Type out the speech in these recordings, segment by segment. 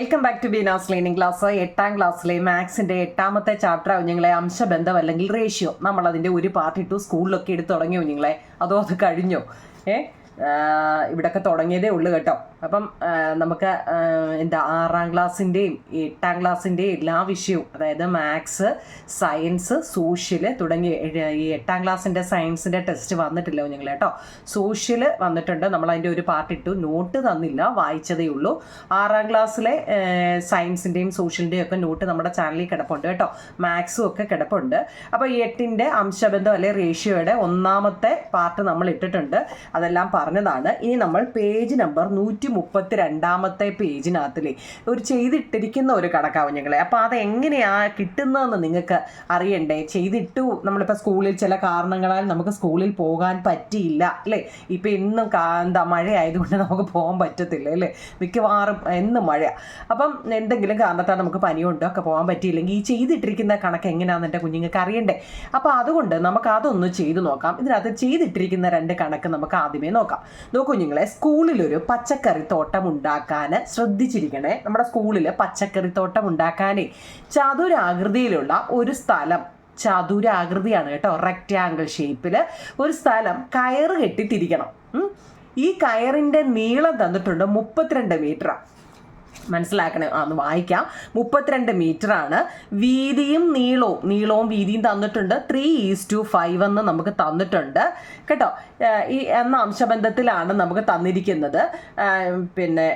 Welcome back to Beena's learning class. 8ാം ക്ലാസ്സിലെ മാത്സിന്റെ 8ാമത്തെ ചാപ്റ്റർ കുഞ്ഞുങ്ങളെ അംശബന്ധം അല്ലെങ്കിൽ റേഷ്യോ. നമ്മൾ അതിന്റെ ഒരു പാർട്ട് ഇട്ടു, സ്കൂളിലൊക്കെ എടുത്ത് തുടങ്ങിയോ കുഞ്ഞുങ്ങളെ? അതോ അത് കഴിഞ്ഞോ? ഇവിടെയൊക്കെ തുടങ്ങിയതേ ഉള്ളൂ കേട്ടോ. അപ്പം നമുക്ക് 6ാം ക്ലാസ്സിൻ്റെയും 8ാം ക്ലാസ്സിൻ്റെയും എല്ലാ വിഷയവും, അതായത് മാത്സ്, സയൻസ്, സോഷ്യൽ തുടങ്ങിയ ഈ 8ാം ക്ലാസ്സിൻ്റെ സയൻസിൻ്റെ ടെസ്റ്റ് വന്നിട്ടില്ല കുഞ്ഞുങ്ങൾ കേട്ടോ. സോഷ്യൽ വന്നിട്ടുണ്ട്, നമ്മൾ അതിൻ്റെ ഒരു പാർട്ട് ഇട്ടു, നോട്ട് തന്നില്ല, വായിച്ചതേ ഉള്ളൂ. 6ാം ക്ലാസ്സിലെ സയൻസിൻ്റെയും സോഷ്യലിൻ്റെയും ഒക്കെ നോട്ട് നമ്മുടെ ചാനലിൽ കിടപ്പുണ്ട് കേട്ടോ. മാത്സും ഒക്കെ കിടപ്പുണ്ട്. അപ്പോൾ ഈ 8ൻ്റെ അംശബന്ധം അല്ലെ റേഷ്യോയുടെ 1ാമത്തെ പാർട്ട് നമ്മൾ ഇട്ടിട്ടുണ്ട്, അതെല്ലാം പറഞ്ഞതാണ്. ഇനി നമ്മൾ പേജ് നമ്പർ 132ാമത്തെ പേജിനകത്തിലെ ഒരു ചെയ്തിട്ടിരിക്കുന്ന ഒരു കണക്കാവും ഞങ്ങളെ. അപ്പോൾ അതെങ്ങനെയാ കിട്ടുന്നതെന്ന് നിങ്ങൾക്ക് അറിയണ്ടേ? ചെയ്തിട്ടു, നമ്മളിപ്പോൾ സ്കൂളിൽ ചില കാരണങ്ങളാൽ നമുക്ക് സ്കൂളിൽ പോകാൻ പറ്റിയില്ല അല്ലേ? ഇപ്പം ഇന്നും മഴ ആയതുകൊണ്ട് നമുക്ക് പോകാൻ പറ്റത്തില്ല അല്ലേ? മിക്കവാറും എന്നും മഴ. അപ്പം എന്തെങ്കിലും കാരണത്താൽ നമുക്ക് പനിയുണ്ടോ ഒക്കെ പോകാൻ പറ്റിയില്ലെങ്കിൽ ഈ ചെയ്തിട്ടിരിക്കുന്ന കണക്ക് എങ്ങനെയാണെന്ന് എൻ്റെ കുഞ്ഞുങ്ങൾക്ക് അറിയണ്ടേ? അപ്പോൾ അതുകൊണ്ട് നമുക്ക് അതൊന്ന് ചെയ്തു നോക്കാം. ഇതിനകത്ത് ചെയ്തിട്ടിരിക്കുന്ന 2 കണക്ക് നമുക്ക് ആദ്യമേ നോക്കാം. നോക്കൂ കുഞ്ഞുങ്ങളെ, സ്കൂളിലൊരു പച്ചക്കറി തോട്ടം ഉണ്ടാക്കാൻ ശ്രദ്ധിച്ചിരിക്കണേ. നമ്മുടെ സ്കൂളിൽ പച്ചക്കറി തോട്ടം ഉണ്ടാക്കാനേ ചതുരാകൃതിയിലുള്ള ഒരു സ്ഥലം, ചതുരാകൃതിയാണ് കേട്ടോ, റെക്റ്റാങ്കിൾ ഷേപ്പിൽ ഒരു സ്ഥലം കയറ് കെട്ടി തിരിക്കണം. ഈ കയറിൻ്റെ നീളം തന്നിട്ടുണ്ട് 32 മീറ്റർ. മനസ്സിലാക്കണേ, ഒന്ന് വായിക്കാം. 32 മീറ്റർ ആണ്. വീതിയും നീളവും വീതിയും തന്നിട്ടുണ്ട്. 3:5 എന്ന് നമുക്ക് തന്നിട്ടുണ്ട് കേട്ടോ. ഈ എന്ന അംശബന്ധത്തിലാണ് നമുക്ക് തന്നിരിക്കുന്നത്. പിന്നെ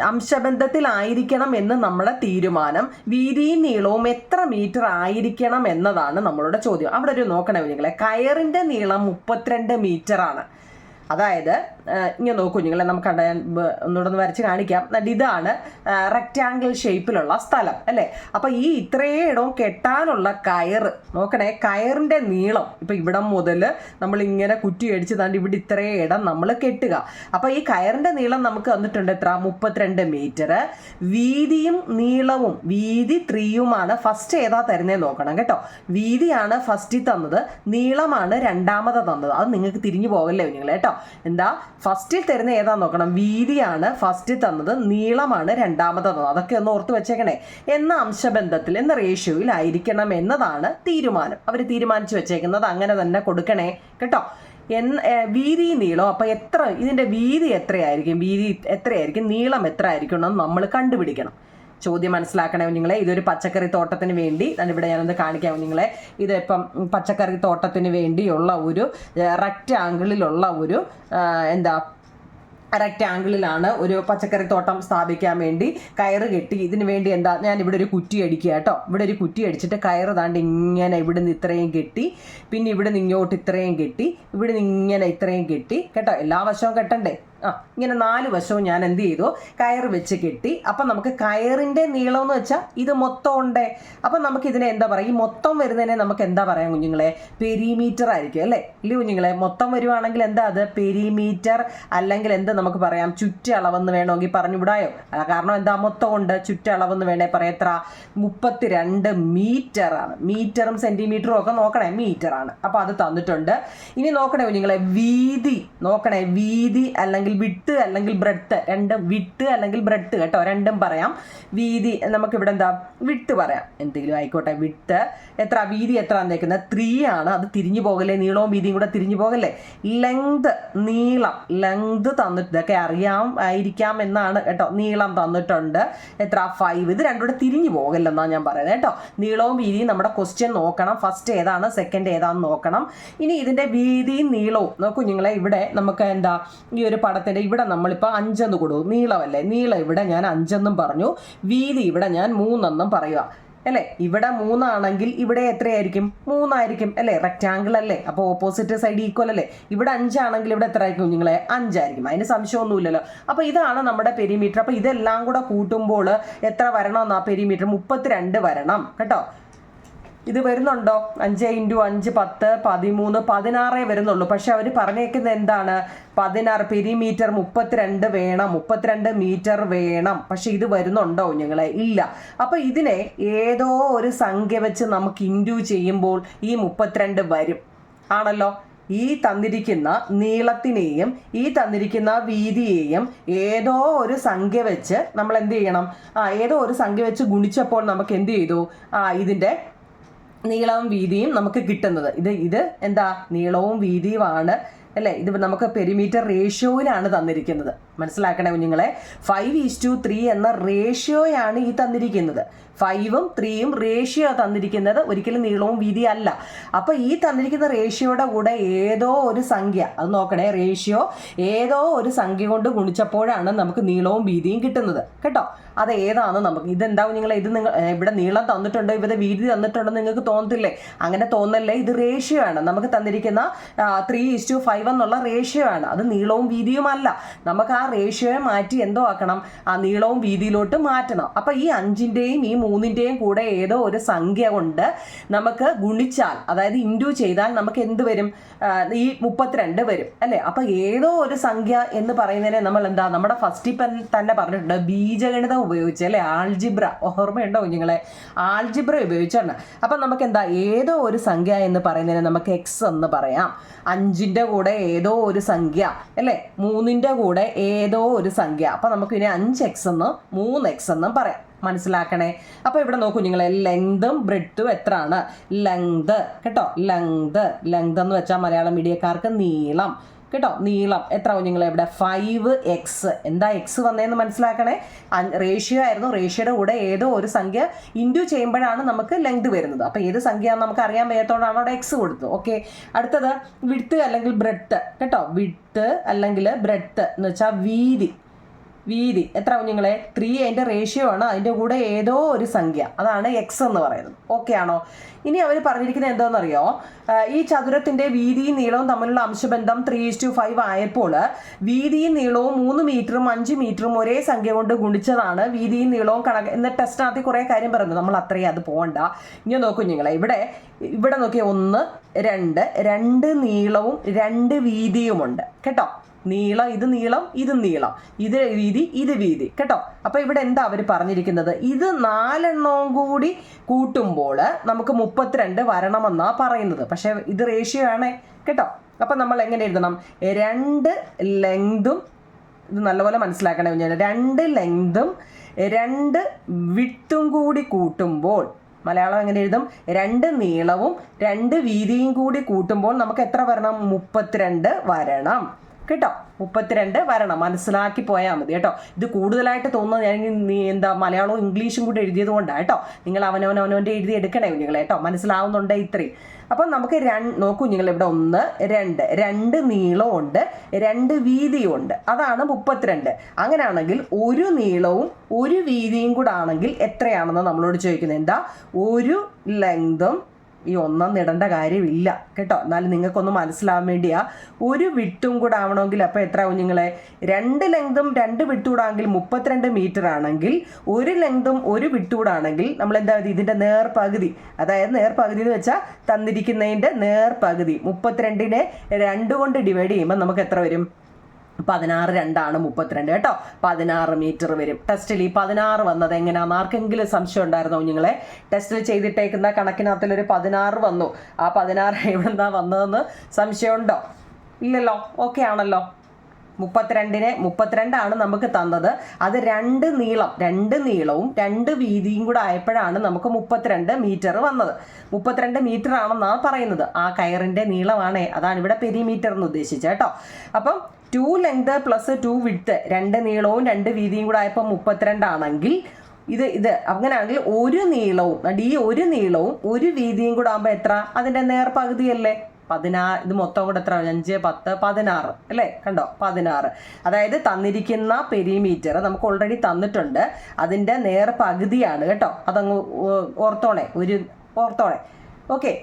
അംശബന്ധത്തിലായിരിക്കണം എന്ന് നമ്മുടെ തീരുമാനം. വീതിയും നീളവും എത്ര മീറ്റർ ആയിരിക്കണം എന്നതാണ് നമ്മളുടെ ചോദ്യം. അവിടെ ഒരു നോക്കണേ കുഞ്ഞുങ്ങളെ, കയറിൻ്റെ നീളം 32 മീറ്റർ ആണ്. അതായത് ഇങ്ങനെ നോക്കൂ കുഞ്ഞുങ്ങളെ, നമുക്ക് ഒന്നുകൂടെ ഒന്ന് വരച്ച് കാണിക്കാം. ഇതാണ് റെക്റ്റാങ്കിൾ ഷേപ്പിലുള്ള സ്ഥലം അല്ലേ? അപ്പം ഈ ഇത്രയും ഇടവും കെട്ടാനുള്ള കയറ് നോക്കണേ, കയറിൻ്റെ നീളം ഇപ്പം ഇവിടം മുതൽ നമ്മളിങ്ങനെ കുറ്റി അടിച്ച് താണ്ട് ഇവിടെ ഇത്രയും ഇടം നമ്മൾ കെട്ടുക. അപ്പം ഈ കയറിൻ്റെ നീളം നമുക്ക് തന്നിട്ടുണ്ട് എത്ര? 32 മീറ്റർ. വീതിയും നീളവും, വീതി 3യുമാണ്. ഫസ്റ്റ് ഏതാ തരുന്നതെന്ന് നോക്കണം കേട്ടോ. വീതിയാണ് ഫസ്റ്റിൽ തന്നത്, നീളമാണ് രണ്ടാമത് തന്നത്. അത് നിങ്ങൾക്ക് തിരിഞ്ഞു പോകല്ലേ കുഞ്ഞുങ്ങളെ കേട്ടോ. ഫസ്റ്റിൽ തരുന്ന ഏതാ നോക്കണം. വീതിയാണ് ഫസ്റ്റിൽ തന്നത്, നീളമാണ് രണ്ടാമത് തന്നത്. അതൊക്കെ ഒന്ന് ഓർത്ത് വെച്ചേക്കണേ. എന്ന അംശബന്ധത്തിൽ, എന്ന റേഷ്യോയിൽ ആയിരിക്കണം എന്നതാണ് തീരുമാനം. അവർ തീരുമാനിച്ചു വെച്ചേക്കുന്നത് അങ്ങനെ തന്നെ കൊടുക്കണേ കേട്ടോ. വീതി നീളം, അപ്പം ഇതിൻ്റെ വീതി എത്രയായിരിക്കും, വീതി എത്രയായിരിക്കും, നീളം എത്ര ആയിരിക്കും എന്ന് നമ്മൾ കണ്ടുപിടിക്കണം. ചോദ്യം മനസ്സിലാക്കണേ കുഞ്ഞുങ്ങളെ. ഇതൊരു പച്ചക്കറി തോട്ടത്തിന് വേണ്ടി ഇവിടെ ഞാനൊന്ന് കാണിക്കാം കുഞ്ഞുങ്ങളെ. ഇതിപ്പം പച്ചക്കറി തോട്ടത്തിന് വേണ്ടിയുള്ള ഒരു റെക്റ്റാങ്കിളിലുള്ള ഒരു റെക്റ്റാങ്കിളിലാണ് ഒരു പച്ചക്കറി തോട്ടം സ്ഥാപിക്കാൻ വേണ്ടി കയറ് കെട്ടി. ഇതിന് വേണ്ടി ഞാൻ ഇവിടെ ഒരു കുറ്റി അടിക്കുക കേട്ടോ. ഇവിടെ ഒരു കുറ്റി അടിച്ചിട്ട് കയറ് താണ്ട് ഇങ്ങനെ ഇവിടെ നിന്ന് ഇത്രയും കെട്ടി, പിന്നെ ഇവിടെ നിന്ന് ഇങ്ങോട്ട് ഇത്രയും കെട്ടി, ഇവിടെ നിന്ന് ഇങ്ങനെ ഇത്രയും കെട്ടി കേട്ടോ. എല്ലാ വശവും കെട്ടണ്ടേ? ഇങ്ങനെ 4 വശവും ഞാൻ എന്ത് ചെയ്തു, കയറ് വെച്ച് കെട്ടി. അപ്പം നമുക്ക് കയറിൻ്റെ നീളം എന്ന് വെച്ചാൽ ഇത് മൊത്തം ഉണ്ടേ. അപ്പം നമുക്ക് ഇതിനെ എന്താ പറയുക, ഈ മൊത്തം വരുന്നതിനെ നമുക്ക് എന്താ പറയാം കുഞ്ഞുങ്ങളെ? പെരിമീറ്റർ ആയിരിക്കും അല്ലേ? ഇല്ല കുഞ്ഞുങ്ങളെ, മൊത്തം വരുവാണെങ്കിൽ എന്താ അത്? പെരിമീറ്റർ. അല്ലെങ്കിൽ എന്ത് നമുക്ക് പറയാം? ചുറ്റളവെന്ന് വേണമെങ്കിൽ പറഞ്ഞുവിടായോ? കാരണം എന്താ, മൊത്തം ഉണ്ട്, ചുറ്റളവെന്ന് വേണേ പറയാം. എത്ര? 32 മീറ്റർ ആണ്. മീറ്ററും സെന്റിമീറ്ററും ഒക്കെ നോക്കണേ, മീറ്റർ ആണ്. അപ്പം അത് തന്നിട്ടുണ്ട്. ഇനി നോക്കണേ കുഞ്ഞുങ്ങളെ, വീതി നോക്കണേ. വീതി അല്ലെങ്കിൽ വിട്ട് അല്ലെങ്കിൽ ബ്രെഡ്ത്ത്, രണ്ടും വിട്ട് അല്ലെങ്കിൽ ബ്രെഡ്ത്ത് കേട്ടോ, രണ്ടും പറയാം. വീതി നമുക്കിവിടെ എന്താ, വിട്ട് പറയാം, എന്തെങ്കിലും ആയിക്കോട്ടെ. വിട്ട് എത്ര, വീതി എത്ര തന്നേക്കുന്നത്? 3 ആണ്. അത് തിരിഞ്ഞു പോകല്ലേ, നീളവും വീതിയും കൂടെ തിരിഞ്ഞു പോകല്ലേ. ലെങ്ത്, നീളം, ലെങ്ത് തന്നിട്ട്, ഇതൊക്കെ ആയിരിക്കാം എന്നാണ് കേട്ടോ. നീളം തന്നിട്ടുണ്ട് എത്ര? 5. ഇത് രണ്ടും കൂടെ തിരിഞ്ഞു പോകല്ലെന്നാണ് ഞാൻ പറയുന്നത് കേട്ടോ. നീളവും വീതിയും നമ്മുടെ ക്വസ്റ്റ്യൻ നോക്കണം. ഫസ്റ്റ് ഏതാണ്, സെക്കൻഡ് ഏതാണെന്ന് നോക്കണം. ഇനി ഇതിൻ്റെ വീതിയും നീളവും നോക്കൂ കുഞ്ഞുങ്ങളെ. ഇവിടെ നമുക്ക് ഈ ഒരു പടത്തിൻ്റെ ഇവിടെ നമ്മളിപ്പോൾ 5 എന്ന് കൊടുക്കും. നീളമല്ലേ, നീളം ഇവിടെ ഞാൻ 5 എന്നും പറഞ്ഞു, വീതി ഇവിടെ ഞാൻ 3 എന്നും പറയുക അല്ലേ? ഇവിടെ 3 ആണെങ്കിൽ ഇവിടെ എത്രയായിരിക്കും? 3 ആയിരിക്കും അല്ലേ? റെക്റ്റാങ്കിൾ അല്ലേ? അപ്പോൾ ഓപ്പോസിറ്റ് സൈഡ് ഈക്വൽ അല്ലേ? ഇവിടെ 5 ആണെങ്കിൽ ഇവിടെ എത്ര ആയിരിക്കും കുഞ്ഞുങ്ങളെ? 5 ആയിരിക്കും. അതിന് സംശയമൊന്നുമില്ലല്ലോ. അപ്പോൾ ഇതാണ് നമ്മുടെ പെരിമീറ്റർ. അപ്പോൾ ഇതെല്ലാം കൂടെ കൂട്ടുമ്പോൾ എത്ര വരണമെന്നാ പെരിമീറ്റർ? 32 വരണം കേട്ടോ. ഇത് വരുന്നുണ്ടോ? 5 × 5 10 13 16 വരുന്നുള്ളൂ. പക്ഷെ അവർ പറഞ്ഞേക്കുന്നത് എന്താണ്? 16 പെരിമീറ്റർ 32 വേണം, 32 മീറ്റർ വേണം. പക്ഷെ ഇത് വരുന്നുണ്ടോ കുഞ്ഞുങ്ങളെ? ഇല്ല. അപ്പം ഇതിനെ ഏതോ ഒരു സംഖ്യ വെച്ച് നമുക്ക് ഇൻഡ്യൂ ചെയ്യുമ്പോൾ ഈ 32 വരും ആണല്ലോ. ഈ തന്നിരിക്കുന്ന നീളത്തിനെയും ഈ തന്നിരിക്കുന്ന വീതിയെയും ഏതോ ഒരു സംഖ്യ വെച്ച് നമ്മൾ എന്ത് ചെയ്യണം, ഏതോ ഒരു സംഖ്യ വെച്ച് ഗുണിച്ചപ്പോൾ നമുക്ക് എന്ത് ചെയ്തു, ഇതിൻ്റെ നീളവും വീതിയും നമുക്ക് കിട്ടുന്നത്. ഇത് എന്താ, നീളവും വീതിയുമാണ് അല്ലേ. ഇത് നമുക്ക് പെരിമീറ്റർ റേഷ്യോയിലാണ് തന്നിരിക്കുന്നത്. മനസ്സിലാക്കണേ കുഞ്ഞുങ്ങളെ, 5:3 എന്ന റേഷ്യോയാണ് ഈ തന്നിരിക്കുന്നത്. 5ഉം 3യും റേഷ്യോ തന്നിരിക്കുന്നത്, ഒരിക്കലും നീളവും വീതിയും അല്ല. അപ്പോൾ ഈ തന്നിരിക്കുന്ന റേഷ്യോയുടെ കൂടെ ഏതോ ഒരു സംഖ്യ, അത് നോക്കണേ, റേഷ്യോ ഏതോ ഒരു സംഖ്യ കൊണ്ട് ഗുണിച്ചപ്പോഴാണ് നമുക്ക് നീളവും വീതിയും കിട്ടുന്നത് കേട്ടോ. അത് ഏതാണ് നമുക്ക്, ഇതെന്താവും നിങ്ങൾ, നിങ്ങൾ ഇവിടെ നീളം തന്നിട്ടുണ്ട്, ഇവിടെ വീതി തന്നിട്ടുണ്ടെന്ന് നിങ്ങൾക്ക് തോന്നത്തില്ലേ? അങ്ങനെ തോന്നല്ലേ, ഇത് റേഷ്യോ ആണ്. നമുക്ക് തന്നിരിക്കുന്ന 3:5 എന്നുള്ള റേഷ്യോ ആണ്. അത് നീളവും വീതിയും അല്ല. നമുക്ക് ആ റേഷ്യോയെ മാറ്റി എന്തോ ആക്കണം, ആ നീളവും വീതിയിലോട്ട് മാറ്റണം. അപ്പം ഈ 5ൻ്റെയും ഈ 3ൻ്റെയും കൂടെ ഏതോ ഒരു സംഖ്യ കൊണ്ട് നമുക്ക് ഗുണിച്ചാൽ, അതായത് ഇൻഡു ചെയ്താൽ നമുക്ക് എന്ത് വരും, ഈ 32 വരും അല്ലേ. അപ്പം ഏതോ ഒരു സംഖ്യ എന്ന് പറയുന്നതിനെ നമ്മൾ എന്താ, നമ്മുടെ ഫസ്റ്റ് തന്നെ പറഞ്ഞിട്ടുണ്ട്, ബീജഗണിതം ഉപയോഗിച്ച് അല്ലേ, ആൾജിബ്ര, ഓർമ്മയുണ്ടോ കുഞ്ഞുങ്ങളെ, ആൾജിബ്ര ഉപയോഗിച്ചാണ്. അപ്പം നമുക്ക് എന്താ, ഏതോ ഒരു സംഖ്യ എന്ന് പറയുന്നതിനെ നമുക്ക് എക്സ് എന്ന് പറയാം. 5ൻ്റെ കൂടെ ഏതോ ഒരു സംഖ്യ അല്ലേ, 3ൻ്റെ കൂടെ ഏതോ ഒരു സംഖ്യ. അപ്പം നമുക്ക് ഇനി 5x എന്നും 3x എന്നും പറയാം. മനസ്സിലാക്കണേ. അപ്പോൾ ഇവിടെ നോക്കൂ നിങ്ങളെ, ലെങ്തും ബ്രെഡ്ത്തും എത്രയാണ്, ലെങ്ത് കേട്ടോ, ലെങ്ത് എന്ന് വെച്ചാൽ മലയാളം മീഡിയക്കാർക്ക് നീളം കേട്ടോ. നീളം എത്ര കുഞ്ഞുങ്ങളെ, ഇവിടെ 5x. എന്താ എക്സ് വന്നതെന്ന് മനസ്സിലാക്കണേ. റേഷ്യോ ആയിരുന്നു, റേഷ്യോയുടെ കൂടെ ഏതോ ഒരു സംഖ്യ ഇൻഡു ചെയ്യുമ്പോഴാണ് നമുക്ക് ലെങ്ത് വരുന്നത്. അപ്പോൾ ഏത് സംഖ്യയാണെന്ന് നമുക്ക് അറിയാൻ വയ്യാത്തതുകൊണ്ടാണ് അവിടെ എക്സ് കൊടുത്തത്. ഓക്കെ, അടുത്തത് വിഡ്ത്ത് അല്ലെങ്കിൽ ബ്രെഡ്ത്ത് കേട്ടോ. വിഡ്ത്ത് അല്ലെങ്കിൽ ബ്രെഡ്ത്ത് എന്ന് വെച്ചാൽ വീതി. എത്ര കുഞ്ഞുങ്ങളെ, 3 അതിൻ്റെ റേഷ്യോ ആണ്, അതിൻ്റെ കൂടെ ഏതോ ഒരു സംഖ്യ, അതാണ് എക്സ് എന്ന് പറയുന്നത്. ഓക്കെ ആണോ? ഇനി അവർ പറഞ്ഞിരിക്കുന്നത് എന്താണെന്നറിയോ, ഈ ചതുരത്തിൻ്റെ വീതിയും നീളവും തമ്മിലുള്ള അംശബന്ധം 3:5 ആയപ്പോൾ വീതിയും നീളവും 3 മീറ്ററും 5 മീറ്ററും ഒരേ സംഖ്യ കൊണ്ട് ഗുണിച്ചതാണ് വീതിയും നീളവും കണക്ക് എന്ന ടെസ്റ്റിനകത്ത് കുറേ കാര്യം പറയുന്നത്. നമ്മൾ അത്രയും അത് പോകണ്ട. ഇനി നോക്കൂ നിങ്ങളെ, ഇവിടെ നോക്കിയ 1, 2 നീളവും 2 വീതിയുമുണ്ട് കേട്ടോ. നീളം, ഇത് നീളം, ഇത് നീളം, ഇത് വീതി കേട്ടോ. അപ്പോൾ ഇവിടെ എന്താ അവർ പറഞ്ഞിരിക്കുന്നത്, ഇത് 4 എണ്ണവും കൂടി കൂട്ടുമ്പോൾ നമുക്ക് 32 വരണമെന്നാണ് പറയുന്നത്. പക്ഷേ ഇത് റേഷ്യോ ആണേ കേട്ടോ. അപ്പം നമ്മൾ എങ്ങനെ എഴുതണം, 2 ലെങ്തും, ഇത് നല്ലപോലെ മനസ്സിലാക്കണേ ഞാൻ, 2 ലെങ്തും 2 വിഡ്ത്തും കൂടി കൂട്ടുമ്പോൾ, മലയാളം എങ്ങനെ എഴുതും, 2 നീളവും 2 വീതിയും കൂടി കൂട്ടുമ്പോൾ നമുക്ക് എത്ര വരണം, 32 വരണം കേട്ടോ. 32 വരണം. മനസ്സിലാക്കി പോയാൽ മതി കേട്ടോ. ഇത് കൂടുതലായിട്ട് തോന്നുന്നത് ഞാൻ മലയാളവും ഇംഗ്ലീഷും കൂടി എഴുതിയത് കൊണ്ടാണ് കേട്ടോ. നിങ്ങൾ അവനവൻ്റെ എഴുതി എടുക്കണേ കുഞ്ഞുങ്ങളെ കേട്ടോ. മനസ്സിലാവുന്നുണ്ട് ഇത്രയും. അപ്പം നമുക്ക് നോക്കൂ കുഞ്ഞുങ്ങൾ, ഇവിടെ 1, 2 നീളമുണ്ട്, 2 വീതിയുണ്ട്, അതാണ് 32. അങ്ങനെയാണെങ്കിൽ ഒരു നീളവും ഒരു വീതിയും കൂടെ ആണെങ്കിൽ എത്രയാണെന്ന് നമ്മളോട് ചോദിക്കുന്നത്. എന്താ, ഒരു ലെങ്തും, ഈ 1 ഇടേണ്ട കാര്യമില്ല കേട്ടോ, എന്നാലും നിങ്ങൾക്കൊന്ന് മനസ്സിലാവാൻ വേണ്ടിയാ. ഒരു വിട്ടും കൂടെ ആവണമെങ്കിൽ അപ്പോൾ എത്ര കുഞ്ഞുങ്ങളെ, 2 ലെങ്തും 2 വിട്ടുകൂടാണെങ്കിൽ 32 മീറ്റർ ആണെങ്കിൽ, ഒരു ലെങ്തും ഒരു വിട്ടുകൂടാണെങ്കിൽ നമ്മൾ എന്താ, ഇതിൻ്റെ നേർപകുതി, അതായത് നേർപകുതി എന്ന് വെച്ചാൽ തന്നിരിക്കുന്നതിൻ്റെ നേർപകുതി 32നെ 2 കൊണ്ട് ഡിവൈഡ് ചെയ്യുമ്പോൾ നമുക്ക് എത്ര വരും, 16, 2 32 കേട്ടോ. 16 മീറ്റർ വരും. ടെസ്റ്റിൽ ഈ 16 വന്നത് എങ്ങനെയാണെന്ന് ആർക്കെങ്കിലും സംശയം ഉണ്ടായിരുന്നോ കുഞ്ഞുങ്ങളെ? ടെസ്റ്റിൽ ചെയ്തിട്ടേക്കുന്ന കണക്കിനകത്തിലൊരു 16 വന്നു. ആ 16 എവിടെ നിന്നാണ് വന്നതെന്ന് സംശയമുണ്ടോ? ഇല്ലല്ലോ. ഓക്കെ ആണല്ലോ. 32 നമുക്ക് തന്നത്. അത് 2 നീളവും 2 വീതിയും കൂടെ ആയപ്പോഴാണ് നമുക്ക് 32 മീറ്റർ വന്നത്. 32 മീറ്റർ ആണെന്നാണ് പറയുന്നത്. ആ കയറിൻ്റെ നീളമാണേ, അതാണ് ഇവിടെ പെരിമീറ്റർ എന്ന് ഉദ്ദേശിച്ചത് കേട്ടോ. അപ്പം 2 ലെങ്ത് പ്ലസ് 2 വിഡ്ത്ത്, 2 നീളവും 2 വീതിയും കൂടെ ആയപ്പോൾ 32 ആണെങ്കിൽ, ഇത് അങ്ങനെയാണെങ്കിൽ ഒരു നീളവും ഒരു വീതിയും കൂടെ ആകുമ്പോൾ എത്ര, അതിൻ്റെ നേർപകുതിയല്ലേ 16. ഇത് മൊത്തം കൂടെ എത്ര, 5, 10, 16 അല്ലേ, കണ്ടോ 16. അതായത് തന്നിരിക്കുന്ന പെരിമീറ്റർ നമുക്ക് ഓൾറെഡി തന്നിട്ടുണ്ട്, അതിൻ്റെ നേർപകുതിയാണ് കേട്ടോ. അതങ്ങ് ഓർത്തോണേ. ഓക്കെ,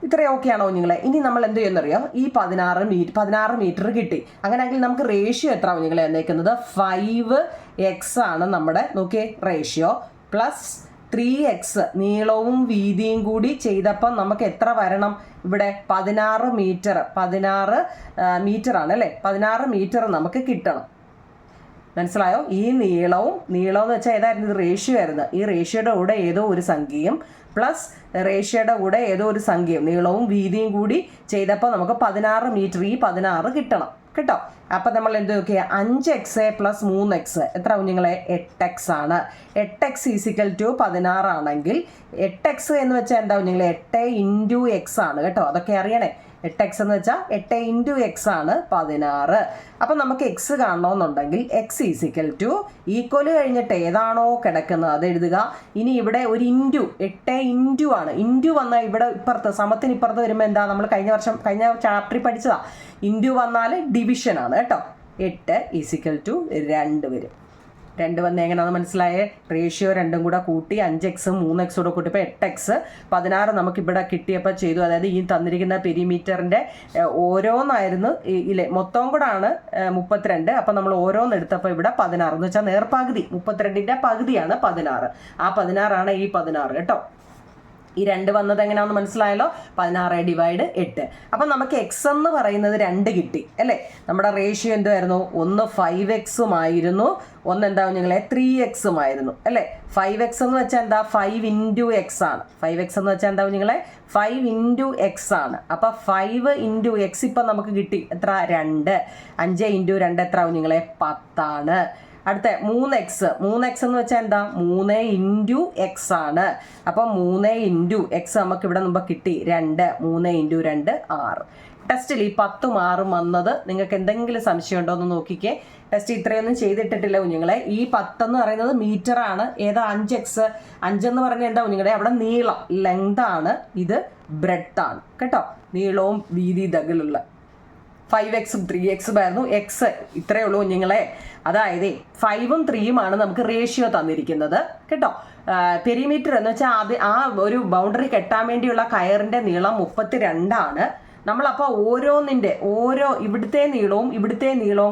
ഇത്രയും ഓക്കെ ആണോ കുഞ്ഞുങ്ങളെ? ഇനി നമ്മൾ എന്ത് ചെയ്യുന്നറിയോ, ഈ 16 മീറ്റർ കിട്ടി. അങ്ങനെയാണെങ്കിൽ നമുക്ക് റേഷ്യോ എത്ര കുഞ്ഞുങ്ങളെ വന്നേക്കുന്നത്, 5x ആണ് നമ്മുടെ, നോക്കിയേ, റേഷ്യോ പ്ലസ് 3x നീളവും വീതിയും കൂടി ചെയ്തപ്പം നമുക്ക് എത്ര വരണം, ഇവിടെ 16 മീറ്റർ ആണ് അല്ലേ, 16 മീറ്റർ നമുക്ക് കിട്ടണം. മനസ്സിലായോ? ഈ നീളം എന്ന് വെച്ചാൽ ഏതായിരുന്നു? ഇത് റേഷ്യോ ആയിരുന്നു. ഈ റേഷ്യോയുടെ കൂടെ ഏതോ ഒരു സംഖ്യയും പ്ലസ് റേഷ്യോയുടെ കൂടെ ഏതോ ഒരു സംഖ്യയും നീളവും വീതിയും കൂടി ചെയ്തപ്പോൾ നമുക്ക് 16 മീറ്റർ, ഈ 16 കിട്ടണം കേട്ടോ. അപ്പം നമ്മൾ എന്ത് നോക്കിയാൽ 5x പ്ലസ് 3x എത്ര കുഞ്ഞുങ്ങളെ? 8x ആണ്. 8x ഈസിക്കൽ ടു 16 ആണെങ്കിൽ 8x എന്ന് വെച്ചാൽ എന്താ കുഞ്ഞുങ്ങളെ? 8 ഇൻറ്റു എക്സ് ആണ് കേട്ടോ. അതൊക്കെ അറിയണേ. 8x എന്ന് വെച്ചാൽ 8 ഇൻറ്റു എക്സ് ആണ് 16. അപ്പം നമുക്ക് എക്സ് കാണണമെന്നുണ്ടെങ്കിൽ എക്സ് ഈസിക്കൽ ടു ഈക്വൽ കഴിഞ്ഞിട്ട് ഏതാണോ കിടക്കുന്നത് അത് എഴുതുക. ഇനി ഇവിടെ ഒരു ഇൻറ്റു, 8 ഇൻറ്റു ആണ്. ഇൻറ്റു വന്നാൽ ഇവിടെ ഇപ്പുറത്ത് സമത്തിന് ഇപ്പുറത്ത് വരുമ്പോൾ എന്താ? നമ്മൾ കഴിഞ്ഞ ചാപ്റ്ററിൽ പഠിച്ചതാ. ഇൻറ്റു വന്നാൽ ഡിവിഷൻ ആണ് കേട്ടോ. 8 ഈസിക്കൽ ടു 2 വരും. 2 വന്ന് എങ്ങനെയാണെന്ന് മനസ്സിലായേ? റേഷ്യോ രണ്ടും കൂടെ കൂട്ടി 5x 3x കൂടെ കൂട്ടിയപ്പോൾ 8x 16 നമുക്കിവിടെ കിട്ടിയപ്പോൾ ചെയ്തു. അതായത് ഈ തന്നിരിക്കുന്ന പെരിമീറ്ററിൻ്റെ ഓരോന്നായിരുന്നു ഇല്ലേ, മൊത്തം കൂടെ ആണ് 32. അപ്പം നമ്മൾ ഓരോന്ന് എടുത്തപ്പോൾ ഇവിടെ 16 എന്ന് വെച്ചാൽ നേർപകുതി, 32ൻ്റെ പകുതിയാണ് 16. ആ 16 ഈ 16 കേട്ടോ. ഈ 2 വന്നത് എങ്ങനെയാണെന്ന് മനസ്സിലായല്ലോ? 16 ഡിവൈഡ് 8. അപ്പം നമുക്ക് എക്സ് എന്ന് പറയുന്നത് 2 കിട്ടി അല്ലേ? നമ്മുടെ റേഷ്യോ എന്തായിരുന്നു? ഒന്ന് 5x ഒന്ന് എന്താ കുഞ്ഞുങ്ങളെ? 3x അല്ലേ? 5x എന്ന് വെച്ചാൽ എന്താ? 5 ഇൻറ്റു എക്സ് ആണ്. 5x എന്ന് വെച്ചാൽ എന്താ കുഞ്ഞുങ്ങളെ? 5 ഇൻറ്റു എക്സ് ആണ്. അപ്പം 5 ഇൻറ്റു എക്സ് ഇപ്പം നമുക്ക് കിട്ടി എത്ര? 2. 5 ഇൻറ്റു 2 എത്ര കുഞ്ഞുങ്ങളെ? 10 ആണ്. അടുത്ത 3x എന്ന് വെച്ചാൽ എന്താ? 3 ഇൻറ്റു എക്സ് ആണ്. അപ്പം 3 ഇൻറ്റു എക്സ് നമുക്ക് ഇവിടെ മുമ്പ് കിട്ടി 2. 3 ഇൻറ്റു 2 6. ടെസ്റ്റിൽ ഈ 10ഉം 6ഉം വന്നത് നിങ്ങൾക്ക് എന്തെങ്കിലും സംശയം ഉണ്ടോ എന്ന് നോക്കിക്കേ. ടെസ്റ്റ് ഇത്രയൊന്നും ചെയ്തിട്ടിട്ടില്ല കുഞ്ഞുങ്ങളെ. ഈ 10 എന്ന് പറയുന്നത് മീറ്റർ ആണ്. ഏതാ? 5x. 5 എന്ന് പറഞ്ഞാൽ എന്താ കുഞ്ഞുങ്ങളെ? അവിടെ നീളം, ലെങ്ത് ആണ്. ഇത് ബ്രെഡ്ത്ത് ആണ് കേട്ടോ. നീളവും വീതി തകിലുള്ള 5x 3x ആയിരുന്നു. എക്സ് ഇത്രയേ ഉള്ളൂ കുഞ്ഞുങ്ങളെ. അതായത് 5ഉം 3ഉം ആണ് നമുക്ക് റേഷ്യോ തന്നിരിക്കുന്നത് കേട്ടോ. പെരിമീറ്റർ എന്ന് വെച്ചാൽ ആ ഒരു ബൗണ്ടറി കെട്ടാൻ വേണ്ടിയുള്ള കയറിൻ്റെ നീളം 32 ആണ്. നമ്മളപ്പോൾ ഇവിടുത്തെ നീളവും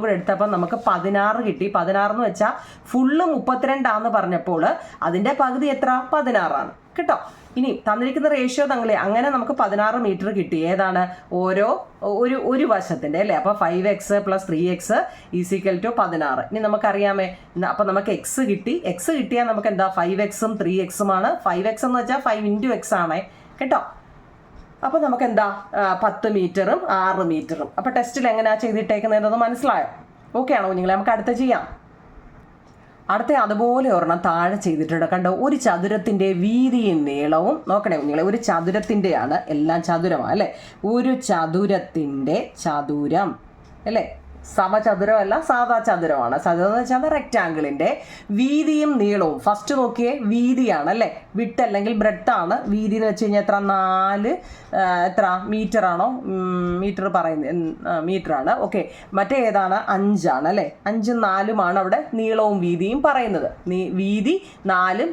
കൂടെ എടുത്തപ്പോൾ നമുക്ക് 16 കിട്ടി. 16 എന്ന് വെച്ചാൽ ഫുള്ള് 32 ആണെന്ന് പറഞ്ഞപ്പോൾ അതിൻ്റെ പകുതി എത്ര? 16 ആണ് കേട്ടോ. ഇനി തന്നിരിക്കുന്ന റേഷ്യോ അങ്ങനെ നമുക്ക് 16 മീറ്റർ കിട്ടി. ഏതാണ്? ഒരു വശത്തിൻ്റെ അല്ലേ? അപ്പോൾ 5x plus 3x is equal to 16. ഇനി നമുക്കറിയാമേ, അപ്പം നമുക്ക് എക്സ് കിട്ടി. എക്സ് കിട്ടിയാൽ നമുക്ക് എന്താ? 5x 3x ആണ്. 5x എന്ന് വെച്ചാൽ 5 ഇൻറ്റു എക്സ് ആണേ കേട്ടോ. അപ്പോൾ നമുക്ക് എന്താ? 10 മീറ്ററും 6 മീറ്ററും. അപ്പോൾ ടെസ്റ്റിൽ എങ്ങനെയാണ് ചെയ്തിട്ടേക്കുന്നതെന്ന് മനസ്സിലായോ? ഓക്കെ ആണോ കുഞ്ഞുങ്ങളെ? നമുക്ക് അടുത്ത ചെയ്യാം. അടുത്ത അതുപോലെ ഒരെണ്ണം താഴെ ചെയ്തിട്ടുണ്ട് കണ്ടോ. ഒരു ചതുരത്തിൻ്റെ വീതിയും നീളവും നോക്കണേ കുഞ്ഞുങ്ങളെ. ഒരു ചതുരത്തിൻ്റെയാണ്, എല്ലാം ചതുരമാണ് അല്ലേ? ഒരു ചതുരത്തിൻ്റെ ചതുരം അല്ലേ? സമചതുരമല്ല, സാധാ ചതുരമാണ്. ചതുരം എന്ന് വെച്ചാൽ റെക്റ്റാങ്കിളിൻ്റെ വീതിയും നീളവും. ഫസ്റ്റ് നോക്കിയേ, വീതിയാണ് അല്ലേ? വിട്ട് അല്ലെങ്കിൽ ബ്രെഡ്ത്ത് ആണ്. വീതി എന്ന് വെച്ച് കഴിഞ്ഞാൽ എത്ര? 4 എത്ര മീറ്റർ ആണോ? മീറ്റർ പറയുന്നത് മീറ്റർ ആണ്. ഓക്കെ. മറ്റേ ഏതാണ്? 5 ആണ് അല്ലേ? 5ഉം 4ഉമാണ് അവിടെ നീളവും വീതിയും പറയുന്നത്. വീതി 4ഉം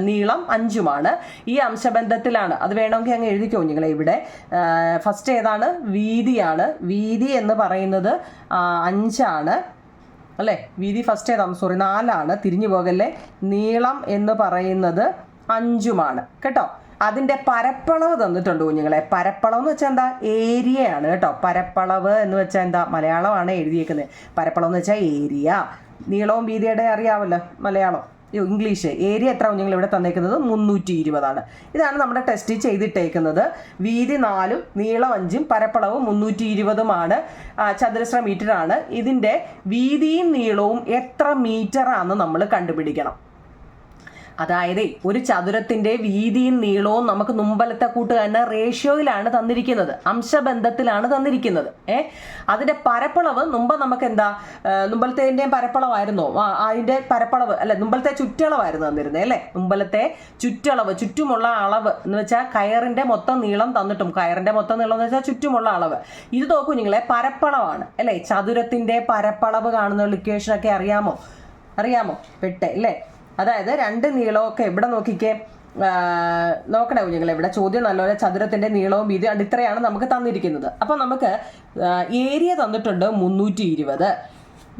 നീളം 5ഉമാണ്. ഈ അംശബന്ധത്തിലാണ്. അത് വേണമെങ്കിൽ അങ്ങ് എഴുതിക്കോ കുഞ്ഞുങ്ങളെ. ഇവിടെ ഫസ്റ്റ് ഏതാണ്? വീതിയാണ്. വീതി എന്ന് പറയുന്നത് 5 ആണ് അല്ലേ? വീതി ഫസ്റ്റ് ഏതാണ്? 4 ആണ്. തിരിഞ്ഞു പോകല്ലേ. നീളം എന്ന് പറയുന്നത് 5ഉമാണ് കേട്ടോ. അതിൻ്റെ പരപ്പളവ് തന്നിട്ടുണ്ട് കുഞ്ഞുങ്ങളെ. പരപ്പളവ് എന്ന് വെച്ചാൽ എന്താ? ഏരിയ ആണ് കേട്ടോ. പരപ്പളവ് എന്ന് വെച്ചാൽ എന്താ? മലയാളമാണ് എഴുതിയേക്കുന്നത്. പരപ്പളവ് എന്ന് വെച്ചാൽ ഏരിയ. നീളവും വീതിയുടെ അറിയാമല്ലോ മലയാളം. ഇംഗ്ലീഷ്. ഏരിയ എത്ര കുഞ്ഞുങ്ങൾ ഇവിടെ തന്നേക്കുന്നത്? 320 ആണ്. ഇതാണ് നമ്മുടെ ടെസ്റ്റ് ചെയ്തിട്ടേക്കുന്നത്. വീതി 4ഉം നീളം 5ഉം പരപ്പളവും 320ഉമാണ്. ചതുരശ്ര മീറ്റർ ആണ്. ഇതിൻ്റെ വീതിയും നീളവും എത്ര മീറ്റർ ആണെന്ന് നമ്മൾ കണ്ടുപിടിക്കണം. അതായത് ഒരു ചതുരത്തിൻ്റെ വീതിയും നീളവും നമുക്ക് മുമ്പലത്തെ കൂട്ടുകാരന് റേഷ്യോയിലാണ് തന്നിരിക്കുന്നത്, അംശബന്ധത്തിലാണ് തന്നിരിക്കുന്നത്. അതിൻ്റെ പരപ്പളവ് മുമ്പ് നമുക്ക് എന്താ? മുമ്പലത്തേൻ്റെയും പരപ്പളവായിരുന്നോ? അതിൻ്റെ പരപ്പളവ് അല്ല, മുമ്പലത്തെ ചുറ്റളവായിരുന്നു തന്നിരുന്നത് അല്ലേ? മുമ്പലത്തെ ചുറ്റളവ്, ചുറ്റുമുള്ള അളവ് എന്ന് വെച്ചാൽ കയറിൻ്റെ മൊത്തം നീളം തന്നിട്ടും, കയറിൻ്റെ മൊത്തം നീളം എന്ന് വെച്ചാൽ ചുറ്റുമുള്ള അളവ്. ഇത് നോക്കൂ നിങ്ങളെ, പരപ്പളവാണ് അല്ലേ? ചതുരത്തിൻ്റെ പരപ്പളവ് കാണുന്ന ഇക്വേഷനൊക്കെ അറിയാമോ? പെട്ടെ അല്ലേ? അതായത് 2 നീളമൊക്കെ ഇവിടെ നോക്കിക്കേ. നോക്കണേ കുഞ്ഞുങ്ങളെ, ഇവിടെ ചോദ്യം നല്ലപോലെ ചതുരത്തിൻ്റെ നീളവും വീതി ഇത്രയാണ് നമുക്ക് തന്നിരിക്കുന്നത്. അപ്പം നമുക്ക് ഏരിയ തന്നിട്ടുണ്ട് 320.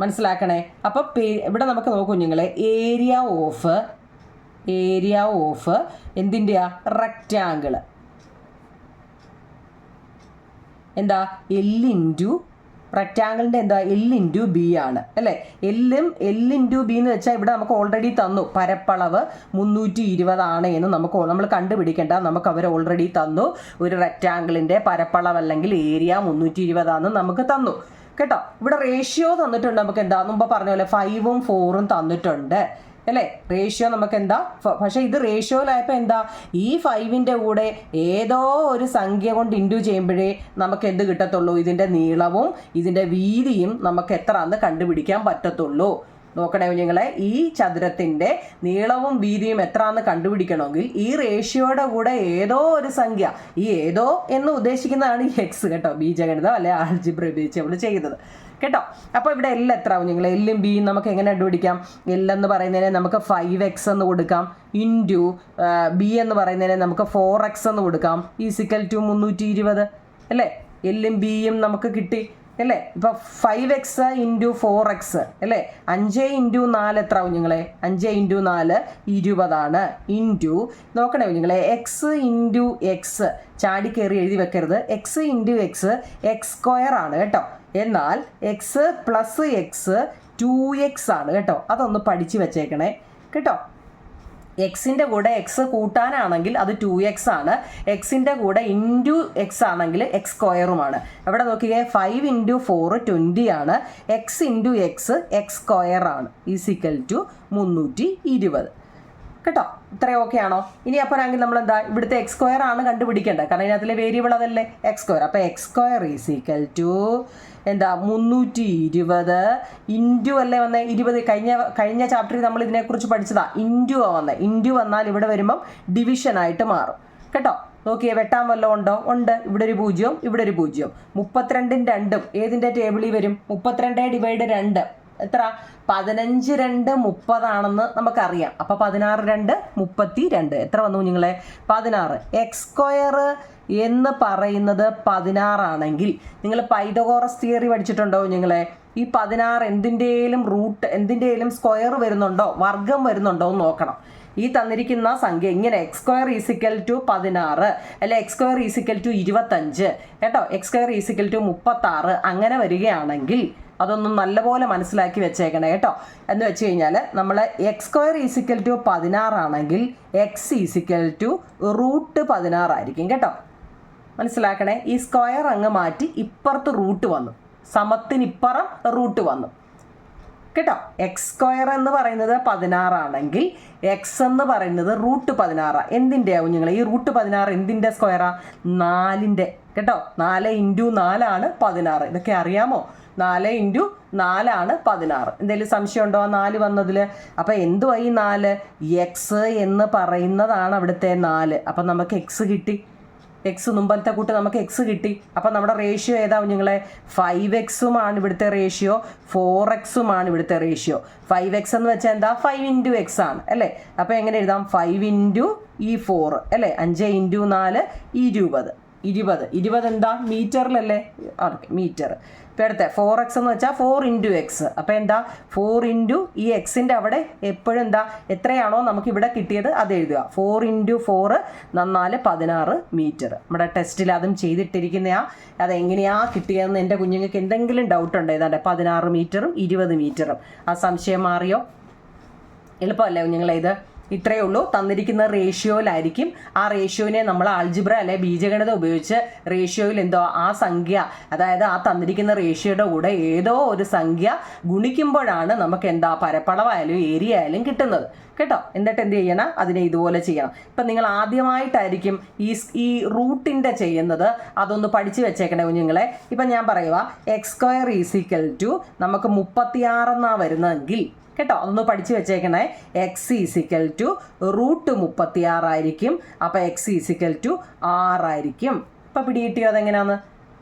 മനസ്സിലാക്കണേ. അപ്പം ഇവിടെ നമുക്ക് നോക്കൂ കുഞ്ഞുങ്ങളെ, ഏരിയ ഓഫ് എന്തിൻ്റെയാ? റെക്റ്റാങ്കിള്. എന്താ? L ഇൻറ്റു റെക്റ്റാങ്കിളിൻ്റെ എന്താ എൽ ഇൻറ്റു ബി ആണ് അല്ലേ. എൽ ഇൻറ്റു ബി എന്ന് വെച്ചാൽ ഇവിടെ നമുക്ക് ഓൾറെഡി തന്നു പരപ്പളവ് 320 എന്ന് നമ്മൾ കണ്ടുപിടിക്കേണ്ട, നമുക്ക് അവർ ഓൾറെഡി തന്നു. ഒരു റെക്റ്റാങ്കിളിൻ്റെ പരപ്പളവ് അല്ലെങ്കിൽ ഏരിയ 320 നമുക്ക് തന്നു കേട്ടോ. ഇവിടെ റേഷ്യോ തന്നിട്ടുണ്ട്, നമുക്ക് എന്താ മുമ്പ് പറഞ്ഞ പോലെ 5ഉം 4ഉം തന്നിട്ടുണ്ട് അല്ലേ. റേഷ്യോ നമുക്ക് എന്താ, പക്ഷേ ഇത് റേഷ്യോയിലായപ്പോൾ എന്താ ഈ 5ൻ്റെ കൂടെ ഏതോ ഒരു സംഖ്യ കൊണ്ട് ഇൻറ്റു ചെയ്യുമ്പോഴേ നമുക്ക് എന്ത് കിട്ടത്തുള്ളൂ, ഇതിൻ്റെ നീളവും ഇതിൻ്റെ വീതിയും നമുക്ക് എത്രയാണെന്ന് കണ്ടുപിടിക്കാൻ പറ്റത്തുള്ളൂ. നോക്കണേ കുഞ്ഞുങ്ങളെ, ഈ ചതുരത്തിൻ്റെ നീളവും വീതിയും എത്രയാണെന്ന് കണ്ടുപിടിക്കണമെങ്കിൽ ഈ റേഷ്യോയുടെ കൂടെ ഏതോ ഒരു സംഖ്യ, ഈ ഏതോ എന്ന് ഉദ്ദേശിക്കുന്നതാണ് ഈ എക്സ് കേട്ടോ, ബീജഗണിതം അല്ലെ ആൾജിബ്ര ഉപയോഗിച്ച് നമ്മൾ ചെയ്യുന്നത് കേട്ടോ. അപ്പോൾ ഇവിടെ എൽ എത്ര കുഞ്ഞുങ്ങൾ, എല്ലും ബിയും നമുക്ക് എങ്ങനെ കണ്ടുപിടിക്കാം? എൽ എന്ന് പറയുന്നതിനെ നമുക്ക് 5x എന്ന് കൊടുക്കാം, ഇൻറ്റു ബി എന്ന് പറയുന്നതിനെ നമുക്ക് 4x എന്ന് കൊടുക്കാം, ഈസിക്കൽ ടു 320 അല്ലേ. എല്ലും ബിയും നമുക്ക് കിട്ടി അല്ലേ. ഇപ്പം 5x ഇൻറ്റു 4x അല്ലേ. 5 ഇൻറ്റു 4 എത്ര കുഞ്ഞുങ്ങളെ? 5 ഇൻറ്റു 4 20 ഇൻറ്റു നോക്കണേ കുഞ്ഞുങ്ങളെ, എക്സ് ഇൻറ്റു എക്സ് ചാടി കയറി എഴുതി വെക്കരുത്. എക്സ് ഇൻറ്റു എക്സ് x² ആണ് കേട്ടോ. എന്നാൽ എക്സ് പ്ലസ് എക്സ് 2x ആണ് കേട്ടോ. അതൊന്ന് പഠിച്ച് വെച്ചേക്കണേ കേട്ടോ. എക്സിൻ്റെ കൂടെ എക്സ് കൂട്ടാനാണെങ്കിൽ അത് 2x ആണ്, എക്സിൻ്റെ കൂടെ ഇൻറ്റു എക്സ് ആണെങ്കിൽ x². അവിടെ നോക്കിയേ 5 ഇൻറ്റു 4 20 ആണ്, എക്സ് ഇൻറ്റു എക്സ് x² ആണ്, ഈസിക്കൽ ടു 320 കേട്ടോ. ഇത്രയും ഓക്കെ ആണോ? ഇനി അപ്പോൾ ആണെങ്കിൽ നമ്മൾ എന്താ ഇവിടുത്തെ x² ആണ് കണ്ടുപിടിക്കേണ്ടത്, കാരണം ഇതിനകത്തിലെ വേരിയബിൾ അതല്ലേ x². അപ്പോൾ x² ഈസിക്കൽ ടു എന്താ 320 ഇൻറ്റു അല്ലേ വന്നേ 20. കഴിഞ്ഞ ചാപ്റ്ററിൽ നമ്മൾ ഇതിനെക്കുറിച്ച് പഠിച്ചതാ, ഇൻറ്റു വന്നേ. ഇൻറ്റു വന്നാൽ ഇവിടെ വരുമ്പം ഡിവിഷനായിട്ട് മാറും കേട്ടോ. നോക്കിയേ, വെട്ടാൻ വല്ലതും ഉണ്ടോ? ഉണ്ട്. ഇവിടെ ഒരു 0, ഇവിടെ ഒരു 0. 32ഉം 2ഉം ഏതിൻ്റെ ടേബിളിൽ വരും? 32 ഡിവൈഡ് 2 എത്ര? 15 2 30 നമുക്കറിയാം. അപ്പോൾ 16 2 32 എത്ര വന്നു കുഞ്ഞുങ്ങളെ? 16. x² എന്ന് പറയുന്നത് 16 ആണെങ്കിൽ നിങ്ങൾ പൈതഗോറസ് തിയറി പഠിച്ചിട്ടുണ്ടോ കുഞ്ഞുങ്ങളെ? ഈ 16 എന്തിൻ്റെയും റൂട്ട്, എന്തിൻ്റെയും സ്ക്വയർ വരുന്നുണ്ടോ, വർഗം വരുന്നുണ്ടോ എന്ന് നോക്കണം. ഈ തന്നിരിക്കുന്ന സംഖ്യ ഇങ്ങനെ x² ഈസിക്കൽ ടു 16 അല്ലെ x² ഈസിക്കൽ ടു 25 കേട്ടോ, x² ഈസിക്കൽ ടു 36 അങ്ങനെ വരികയാണെങ്കിൽ അതൊന്നും നല്ലപോലെ മനസ്സിലാക്കി വെച്ചേക്കണേ കേട്ടോ. എന്ന് വെച്ച് കഴിഞ്ഞാൽ നമ്മൾ x² ഈസിക്കൽ ടു 16 ആണെങ്കിൽ x ഈസിക്കൽ ടു റൂട്ട് 16 ആയിരിക്കും കേട്ടോ. മനസ്സിലാക്കണേ. ഈ സ്ക്വയർ അങ്ങ് മാറ്റി ഇപ്പുറത്ത് റൂട്ട് വന്നു, സമത്തിനിപ്പുറം റൂട്ട് വന്നു കേട്ടോ. x² എന്ന് പറയുന്നത് 16 ആണെങ്കിൽ എക്സ് എന്ന് പറയുന്നത് റൂട്ട് 16. എന്തിൻ്റെയാ കുഞ്ഞുങ്ങളെ ഈ റൂട്ട് 16? എന്തിൻ്റെ സ്ക്വയറാ? 4ൻ്റെ കേട്ടോ. 4 ഇൻറ്റു 4 ആണ് 16. ഇതൊക്കെ അറിയാമോ? 4 ഇൻറ്റു 4 ആണ് 16. എന്തെങ്കിലും സംശയം ഉണ്ടോ ആ 4 വന്നതിൽ? അപ്പം എന്തുവാ ഈ 4? എക്സ് എന്ന് പറയുന്നതാണ് അവിടുത്തെ 4. അപ്പം നമുക്ക് എക്സ് കിട്ടി. എക്സ് മുമ്പലത്തെ കൂട്ട് നമുക്ക് എക്സ് കിട്ടി. അപ്പം നമ്മുടെ റേഷ്യോ ഏതാ കുഞ്ഞുങ്ങളെ? 5x ഇവിടുത്തെ റേഷ്യോ, 4x ഇവിടുത്തെ റേഷ്യോ. 5x എന്ന് വെച്ചാൽ എന്താ? 5 ഇൻറ്റു എക്സ് ആണ് അല്ലേ. അപ്പോൾ എങ്ങനെ എഴുതാം? 5 ഇൻറ്റു ഈ 4 അല്ലേ. 5 ഇൻറ്റു 4 20. 20 എന്താ? മീറ്ററിലല്ലേ? Okay, metre. ഇപ്പോൾ അടുത്ത 4x എന്ന് വെച്ചാൽ 4 ഇൻറ്റു എക്സ്. അപ്പോൾ എന്താ? 4 ഇൻറ്റു ഈ എക്സിൻ്റെ അവിടെ എപ്പോഴും എന്താ എത്രയാണോ നമുക്ക് ഇവിടെ കിട്ടിയത് അത് എഴുതുക. 4 ഇൻറ്റു 4 നന്നാല് 16 മീറ്റർ. നമ്മുടെ ടെസ്റ്റിൽ അതും ചെയ്തിട്ടിരിക്കുന്നതാ. അതെങ്ങനെയാ കിട്ടിയതെന്ന് എൻ്റെ കുഞ്ഞുങ്ങൾക്ക് എന്തെങ്കിലും ഡൗട്ട് ഉണ്ടോ? ഏതാണ്ട് 16 മീറ്ററും 20 മീറ്ററും. ആ സംശയം മാറിയോ? എളുപ്പമല്ലേ കുഞ്ഞുങ്ങളെ ഇത്? ഇത്രയേ ഉള്ളൂ. തന്നിരിക്കുന്ന റേഷ്യോയിലായിരിക്കും. ആ റേഷ്യോനെ നമ്മൾ ആൾജിബ്ര അല്ലെ ബീജഗണിതം ഉപയോഗിച്ച് റേഷ്യോയിൽ എന്തോ ആ സംഖ്യ, അതായത് ആ തന്നിരിക്കുന്ന റേഷ്യോയുടെ കൂടെ ഏതോ ഒരു സംഖ്യ ഗുണിക്കുമ്പോഴാണ് നമുക്ക് എന്താ പരപ്പളവായാലും ഏരിയ ആയാലും കിട്ടുന്നത് കേട്ടോ. എന്നിട്ട് എന്ത് ചെയ്യണം? അതിനെ ഇതുപോലെ ചെയ്യണം. ഇപ്പം നിങ്ങൾ ആദ്യമായിട്ടായിരിക്കും ഈ റൂട്ടിൻ്റെ ചെയ്യുന്നത്. അതൊന്ന് പഠിച്ചു വെച്ചേക്കണേ കുഞ്ഞുങ്ങളെ. ഇപ്പം ഞാൻ പറയുക x² ഈസിക്കൽ ടു നമുക്ക് 36 വരുന്നതെങ്കിൽ കേട്ടോ, അതൊന്ന് പഠിച്ചു വെച്ചേക്കണേ. എക്സ് ഈസിക്കൽ ടു റൂട്ട് 36 ആയിരിക്കും. അപ്പോൾ എക്സ് ഈസിക്കൽ ടു 6 ആയിരിക്കും. ഇപ്പം പിടികിട്ടിയോ അതെങ്ങനെയാന്ന്?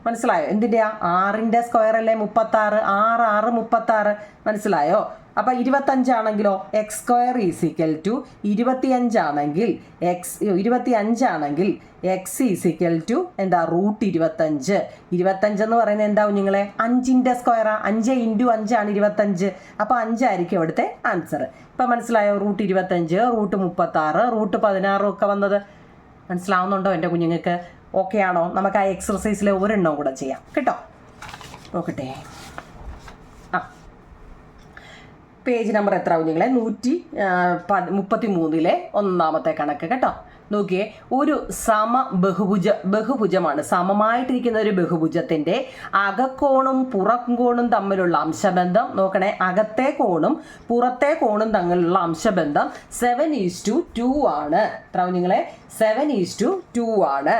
മനസ്സിലായോ? എന്തിൻ്റെയാ? 6ൻ്റെ സ്ക്വയർ അല്ലേ 36. 6 6 36. മനസ്സിലായോ? അപ്പോൾ 25 ആണെങ്കിലോ x² ഈസിക്കൽ ടു 25 ആണെങ്കിൽ 25 ആണെങ്കിൽ എക്സ് ഈസിക്കൽ ടു എന്താ? റൂട്ട് 25. 25 എന്ന് പറയുന്നത് എന്താ കുഞ്ഞുങ്ങളെ? 5ൻ്റെ സ്ക്വയറാ. 5 ഇൻറ്റു 5 ആണ് 25. അപ്പോൾ 5 ആയിരിക്കും അവിടുത്തെ ആൻസർ. ഇപ്പം മനസ്സിലായോ? റൂട്ട് 25, റൂട്ട് 36, റൂട്ട് 16 ഒക്കെ വന്നത് മനസ്സിലാവുന്നുണ്ടോ എൻ്റെ കുഞ്ഞുങ്ങൾക്ക്? ഓക്കെ ആണോ? നമുക്ക് ആ എക്സർസൈസിലെ ഒരെണ്ണം കൂടെ ചെയ്യാം കേട്ടോ. നോക്കട്ടെ. ആ പേജ് നമ്പർ എത്ര കുഞ്ഞുങ്ങളെ? 133 ഒന്നാമത്തെ കണക്ക് കേട്ടോ. നോക്കിയേ, ഒരു ബഹുഭുജമാണ്. സമമായിട്ടിരിക്കുന്ന ഒരു ബഹുഭുജത്തിന്റെ അകക്കോണും പുറംകോണും തമ്മിലുള്ള അംശബന്ധം നോക്കണേ. അകത്തെ കോണും പുറത്തെ കോണും തമ്മിലുള്ള അംശബന്ധം 7:2 ആണ്. എത്ര കുഞ്ഞുങ്ങളെ? 7:2 ആണ്.